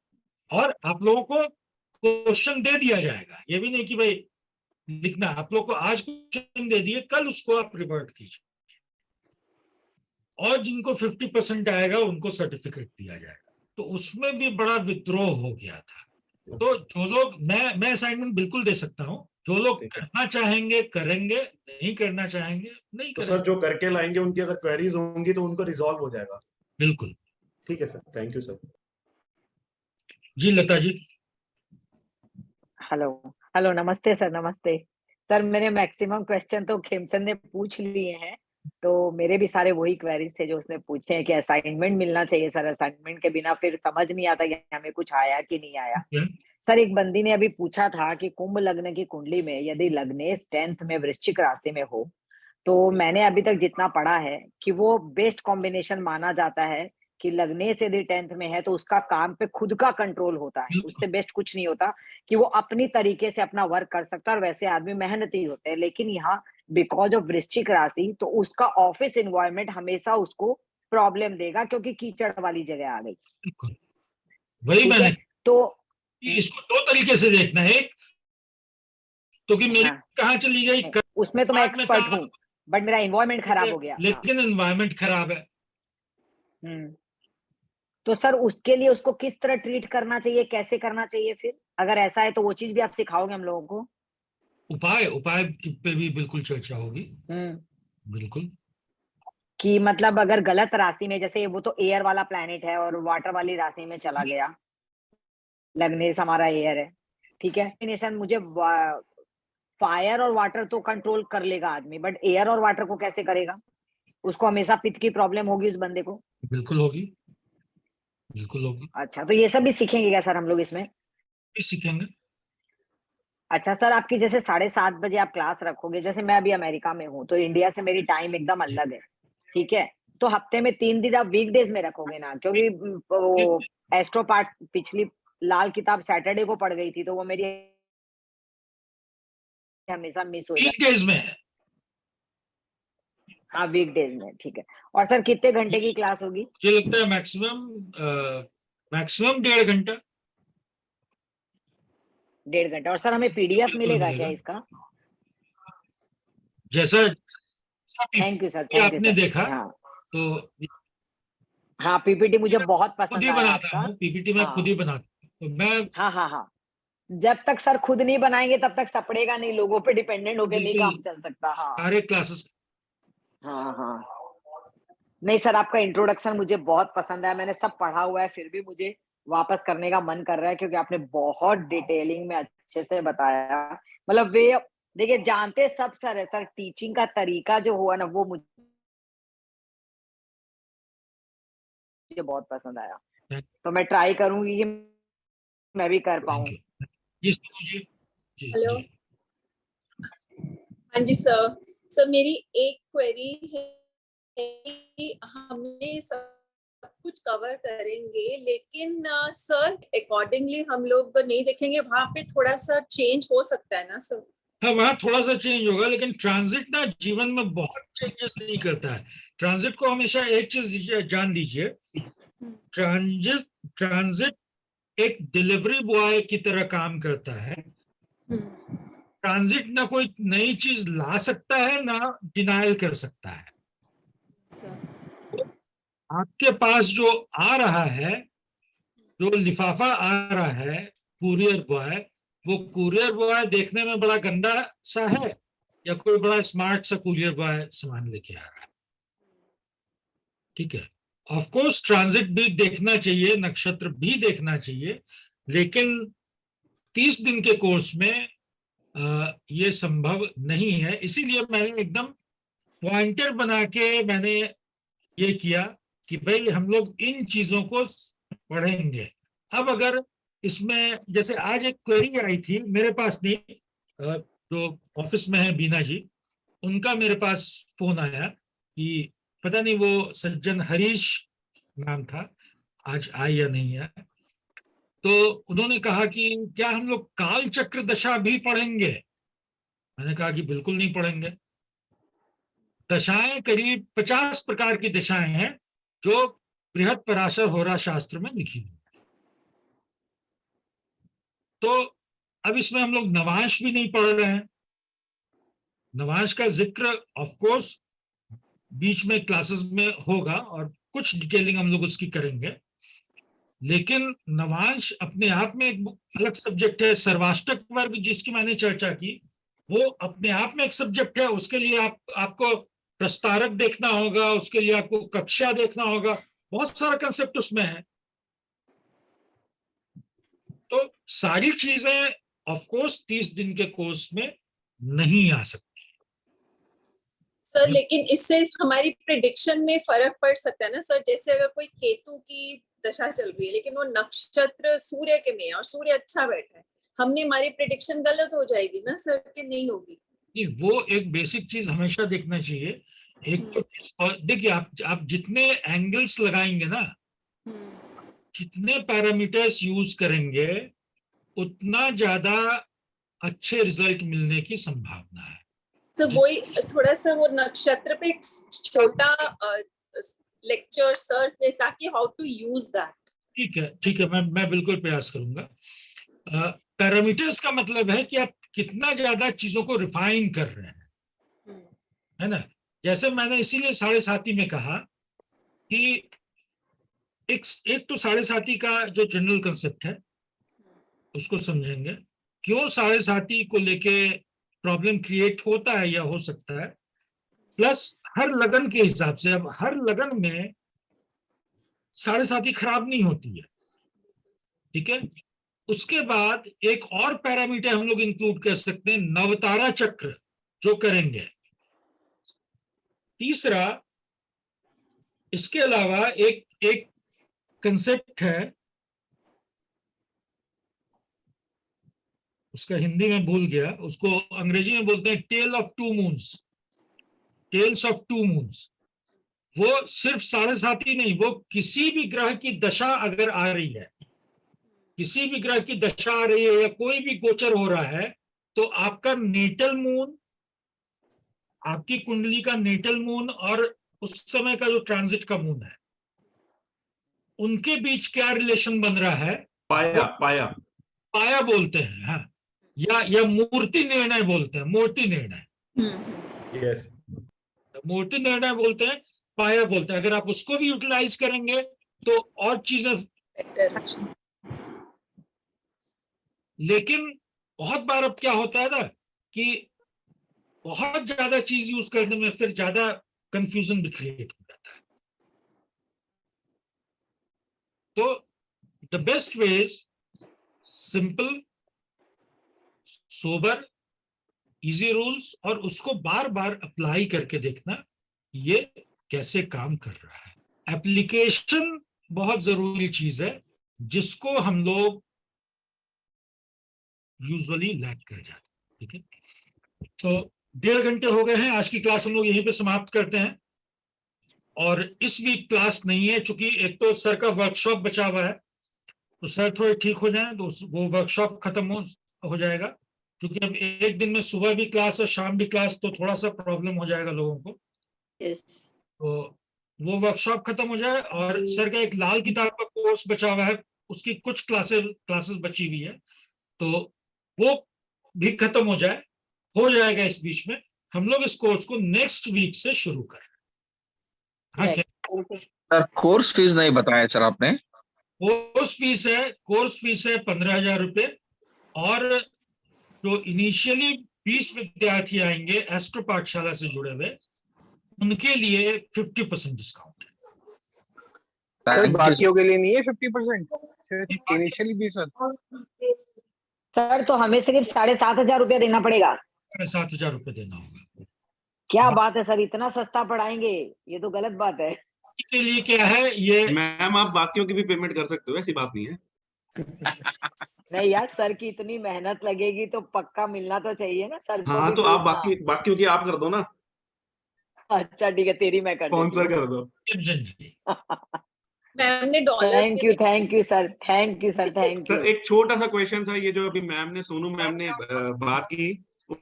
और आप लोगों को क्वेश्चन दे दिया जाएगा। ये भी नहीं कि भाई लिखना, आप लोग को आज क्वेश्चन दे दिए, कल उसको आप रिवर्ट कीजिए, और जिनको 50% आएगा उनको सर्टिफिकेट दिया जाएगा। तो उसमें भी बड़ा विद्रोह हो गया था। तो जो लोग, मैं असाइनमेंट बिल्कुल दे सकता हूँ, जो लोग करना चाहेंगे करेंगे, नहीं करना चाहेंगे नहीं तो करेंगे। सर जो करके लाएंगे उनकी अगर क्वेरीज होंगी तो उनको रिजॉल्व हो जाएगा। बिल्कुल। ठीक है सर, थैंक यू सर। जी लता जी। हेलो हेलो, नमस्ते सर, नमस्ते सर। मेरे मैक्सिमम क्वेश्चन तो खेमचंद ने पूछ लिए हैं, तो मेरे भी सारे वही क्वेरीज थे जो उसने पूछे हैं कि असाइनमेंट मिलना चाहिए सर। असाइनमेंट के बिना फिर समझ नहीं आता कि हमें कुछ आया कि नहीं आया। सर एक बंदी ने अभी पूछा था कि कुंभ लग्न की कुंडली में यदि लग्नेश 10th में वृश्चिक राशि में हो, तो मैंने अभी तक जितना पढ़ा है कि वो बेस्ट कॉम्बिनेशन माना जाता है कि लग्नेश यदि 10th में है तो उसका काम पे खुद का कंट्रोल होता है, उससे बेस्ट कुछ नहीं होता, कि वो अपनी तरीके से अपना वर्क कर सकता है, और वैसे आदमी मेहनती होते हैं। लेकिन यहाँ बिकॉज ऑफ वृश्चिक राशि, तो उसका ऑफिस एनवायरनमेंट हमेशा उसको प्रॉब्लम देगा, क्योंकि कीचड़ वाली जगह आ गई। वही ठीक मैंने है, तो इसको 2 तरीके से देखना है। एक तो कि मेरी हाँ, कहाँ चली गई, उसमें तो मैं में एक्सपर्ट हूँ, बट मेरा एनवायरनमेंट खराब हो गया। लेकिन एनवायरनमेंट खराब है। तो सर उसके लिए उसको किस तरह ट्रीट करना चाहिए, कैसे करना चाहिए फिर, अगर ऐसा है तो वो चीज भी आप सिखाओगे हम लोगों को? उपाय पे भी बिल्कुल चर्चा होगी। बिल्कुल। कि मतलब अगर गलत राशि में, जैसे वो तो एयर वाला प्लैनेट है और वाटर वाली राशि में चला गया, लग्नेश हमारा एयर है, ठीक है, कॉम्बिनेशन मुझे फायर और वाटर तो कंट्रोल कर लेगा आदमी, बट एयर और वाटर को कैसे करेगा? उसको हमेशा पित्त की प्रॉब्लम होगी उस बंदे को। बिल्कुल होगी, बिल्कुल होगी। अच्छा, तो ये सब भी सीखेंगे क्या सर हम लोग इसमें? भी सीखेंगे। अच्छा सर, आपकी जैसे 7:30 बजे आप क्लास रखोगे, जैसे मैं अभी अमेरिका में हूँ तो इंडिया से मेरी टाइम एकदम अलग है, ठीक है, तो हफ्ते में 3 दिन आप वीकडेज में रखोगे ना? क्योंकि वो एस्ट्रो पार्ट्स पिछली लाल किताब सैटरडे को पढ़ गई थी, तो वो मेरी हमेशा मिस हो जाती है। वीकडेज में। हाँ वीकडेज में, ठीक है। और सर कितने घंटे की क्लास होगी? मुझे लगता है मैक्सिमम 1.5 घंटा। 1.5 घंटा। और सर हमें पीडीएफ मिलेगा क्या इसका? जैसा thank you sir, thank you आपने सर। देखा हाँ तो हाँ, पीपीटी मुझे बहुत खुद पसंद ही आया बनाता आपका। हूँ, पीपीटी में खुद ही बनाता हूँ, तो मैं हाँ हाँ हाँ, जब तक सर खुद नहीं बनाएंगे तब तक सपड़ेगा नहीं, लोगों पे डिपेंडेंट होके नहीं काम चल सकता। हाँ सारे क्लासेस। हाँ हाँ, नहीं सर आपका इंट्रोडक्शन मुझे बहुत पसंद आया, मैंने सब पढ़ा हुआ है, फिर भी मुझे वापस करने का मन कर रहा है, क्योंकि आपने बहुत डिटेलिंग में अच्छे से बताया। मतलब वे, देखिए जानते सब सर है सर, टीचिंग का तरीका जो हुआ ना वो मुझे बहुत पसंद आया, तो मैं ट्राई करूंगी कि मैं भी कर पाऊं। हेलो, हाँ जी सर। सर मेरी एक क्वेरी है कि हमने सब कुछ कवर करेंगे, लेकिन सर अकॉर्डिंगली हम लोग नहीं देखेंगे, वहां पे थोड़ा सा चेंज हो सकता है ना सर? हाँ वहाँ थोड़ा सा चेंज होगा, लेकिन ट्रांजिट ना जीवन में बहुत चेंजेस नहीं करता है। ट्रांजिट को हमेशा एक चीज जान दीजिए, ट्रांजिट एक डिलीवरी बॉय की तरह काम करता है। ट्रांजिट ना कोई नई चीज ला सकता है ना डिनायल कर सकता है। आपके पास जो आ रहा है, जो लिफाफा आ रहा है, कुरियर बॉय, वो कुरियर बॉय देखने में बड़ा गंदा सा है या कोई बड़ा स्मार्ट सा कुरियर बॉय सामान लेके आ रहा है? ठीक है, ऑफ कोर्स ट्रांजिट भी देखना चाहिए, नक्षत्र भी देखना चाहिए, लेकिन 30 दिन के कोर्स में ये संभव नहीं है। इसीलिए मैंने एकदम पॉइंटर बना के मैंने ये किया कि भाई हम लोग इन चीजों को पढ़ेंगे। अब अगर इसमें जैसे आज एक क्वेरी आई थी मेरे पास, नहीं जो ऑफिस में है बीना जी, उनका मेरे पास फोन आया कि पता नहीं वो सज्जन हरीश नाम था, आज आए या नहीं आए, तो उन्होंने कहा कि क्या हम लोग काल चक्र दशा भी पढ़ेंगे। मैंने कहा कि बिल्कुल नहीं पढ़ेंगे। दशाएं करीब 50 प्रकार की दशाएं हैं जो बृहद पराशर होरा शास्त्र में लिखी हुई। तो अब इसमें हम लोग नवांश भी नहीं पढ़ रहे हैं। नवांश का जिक्र ऑफ कोर्स बीच में क्लासेस में होगा और कुछ डिटेलिंग हम लोग उसकी करेंगे, लेकिन नवांश अपने आप में एक अलग सब्जेक्ट है। सर्वाष्टक वर्ग जिसकी मैंने चर्चा की वो अपने आप में एक सब्जेक्ट है। उसके लिए आपको प्रस्तारक देखना होगा, उसके लिए आपको कक्षा देखना होगा, बहुत सारा कंसेप्ट उसमें है। तो सारी चीजें ऑफ कोर्स 30 दिन के कोर्स में नहीं आ सकती सर, लेकिन इससे हमारी प्रिडिक्शन में फर्क पड़ सकता है ना सर। जैसे अगर कोई केतु की दशा चल रही है लेकिन वो नक्षत्र सूर्य के में है और सूर्य अच्छा बैठा है, हमने हमारी प्रिडिक्शन गलत हो जाएगी ना सर, कि नहीं होगी? नहीं, वो एक बेसिक चीज हमेशा देखना चाहिए। एक तो और देखिए आप जितने एंगल्स लगाएंगे ना, जितने पैरामीटर्स यूज करेंगे, उतना ज्यादा अच्छे रिजल्ट मिलने की संभावना है। सर वही थोड़ा सा वो नक्षत्र पे एक छोटा लेक्चर सर, ताकि हाउ टू यूज दैट। ठीक है, मैं बिल्कुल प्रयास करूंगा। पैरामीटर्स का मतलब है कि आप कितना ज्यादा चीजों को रिफाइन कर रहे हैं, है ना। जैसे मैंने इसीलिए 7.5 में कहा कि एक तो 7.5 का जो जनरल कंसेप्ट है उसको समझेंगे, क्यों 7.5 को लेके प्रॉब्लम क्रिएट होता है या हो सकता है, प्लस हर लगन के हिसाब से। अब हर लगन में 7.5 खराब नहीं होती है, ठीक है। उसके बाद एक और पैरामीटर हम लोग इंक्लूड कर सकते हैं, नवतारा चक्र जो करेंगे। तीसरा, इसके अलावा एक कंसेप्ट है, उसका हिंदी में भूल गया, उसको अंग्रेजी में बोलते हैं tale of two moons, tales of two moons. वो सिर्फ 7.5 नहीं, वो किसी भी ग्रह की दशा अगर आ रही है, किसी भी ग्रह की दशा आ रही है या कोई भी गोचर हो रहा है, तो आपका नेटल मून, आपकी कुंडली का नेटल मून और उस समय का जो ट्रांजिट का मून है, उनके बीच क्या रिलेशन बन रहा है, पाया बोलते हैं, हाँ, या मूर्ति निर्णय बोलते हैं, मूर्ति निर्णय, यस, मूर्ति निर्णय बोलते हैं, पाया बोलते हैं। अगर आप उसको भी यूटिलाइज करेंगे तो और चीजें। लेकिन बहुत बार अब क्या होता है ना कि बहुत ज्यादा चीज यूज करने में फिर ज्यादा कंफ्यूजन भी क्रिएट हो जाता है। तो the best way is simple, sober, easy rules, और उसको बार बार अप्लाई करके देखना ये कैसे काम कर रहा है। एप्लीकेशन बहुत जरूरी चीज है जिसको हम लोग यूजुअली लैक कर जाते हैं, ठीक है। तो 1.5 घंटे हो गए हैं, आज की क्लास हम लोग यहीं पे समाप्त करते हैं। और इस वीक क्लास नहीं है, चूंकि एक तो सर का वर्कशॉप बचा हुआ है, तो सर थोड़े ठीक हो जाए तो वो वर्कशॉप खत्म हो जाएगा। क्योंकि अब एक दिन में सुबह भी क्लास और शाम भी क्लास, तो थोड़ा सा प्रॉब्लम हो जाएगा लोगों को। तो वो वर्कशॉप खत्म हो जाए, और सर का एक लाल किताब का कोर्स बचा हुआ है, उसकी कुछ क्लासेस बची हुई है, तो वो भी खत्म हो जाएगा। इस बीच में हम लोग इस कोर्स को नेक्स्ट वीक से शुरू करें। हाँ, सर कोर्स फीस नहीं बताया सर आपने। कोर्स फीस है 15,000 रुपये, और जो इनिशियली 20 विद्यार्थी आएंगे एस्ट्रो पाठशाला से जुड़े हुए, उनके लिए 50% डिस्काउंट है। Sir Thank you. बाकियों के लिए नहीं है 50%, सिर्फ इनिशियली भी सर। सर तो हमें सिर्फ 7,500 रुपया देना पड़ेगा। 7,500 रुपये देना होगा। क्या बात है सर, इतना सस्ता पढ़ाएंगे, ये तो गलत बात है। इसके लिए क्या है ये, मैम आप बाकियों की भी पेमेंट कर सकते हो, ऐसी बात नहीं है। नहीं यार, सर की इतनी मेहनत लगेगी तो पक्का मिलना तो चाहिए ना सर को हाँ भी तो आप इतना। बाकियों की आप कर दो ना, अच्छा ठीक है, तेरी मैं कर देती स्पॉन्सर हूँ। कर दो। मैम ने dollars thank you sir, thank you sir, thank you. Sir एक छोटा सा क्वेश्चन था, ये जो अभी सोनू मैम ने बात की,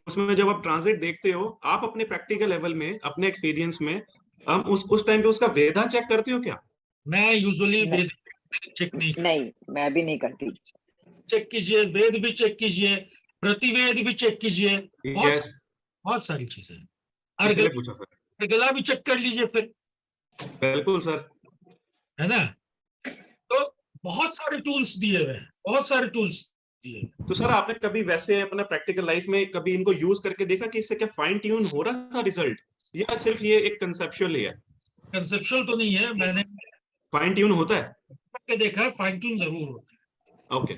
उसमें जब आप ट्रांसलेट देखते हो, आप अपने प्रैक्टिकल लेवल में, अपने एक्सपीरियंस में, हम उस टाइम पे उसका वेदा चेक करते हो क्या? मैं यूजुअली नहीं। वेद चेक नहीं करता। नहीं, मैं भी नहीं करती। चेक कीजिए, वेद भी चेक कीजिए, प्रतिवेद भी चेक कीजिए, यस, बहुत सारी चीजें। इसलिए पूछा सर। अर्गला भी चेक कर लीजिए फिर, बिल्कुल सर। है ना? तो बहुत सारे टूल्स दिए हुए हैं, बहुत सारे टूल्स दिए। तो सर आपने कभी वैसे अपना प्रैक्टिकल लाइफ में कभी इनको यूज करके देखा कि इससे क्या फाइन ट्यून हो रहा था रिजल्ट, या सिर्फ ये एक कंसेप्चुअल है? कंसेप्चुअल तो नहीं है, मैंने फाइन ट्यून होता है? करके देखा, फाइन ट्यून जरूर होता है। ओके।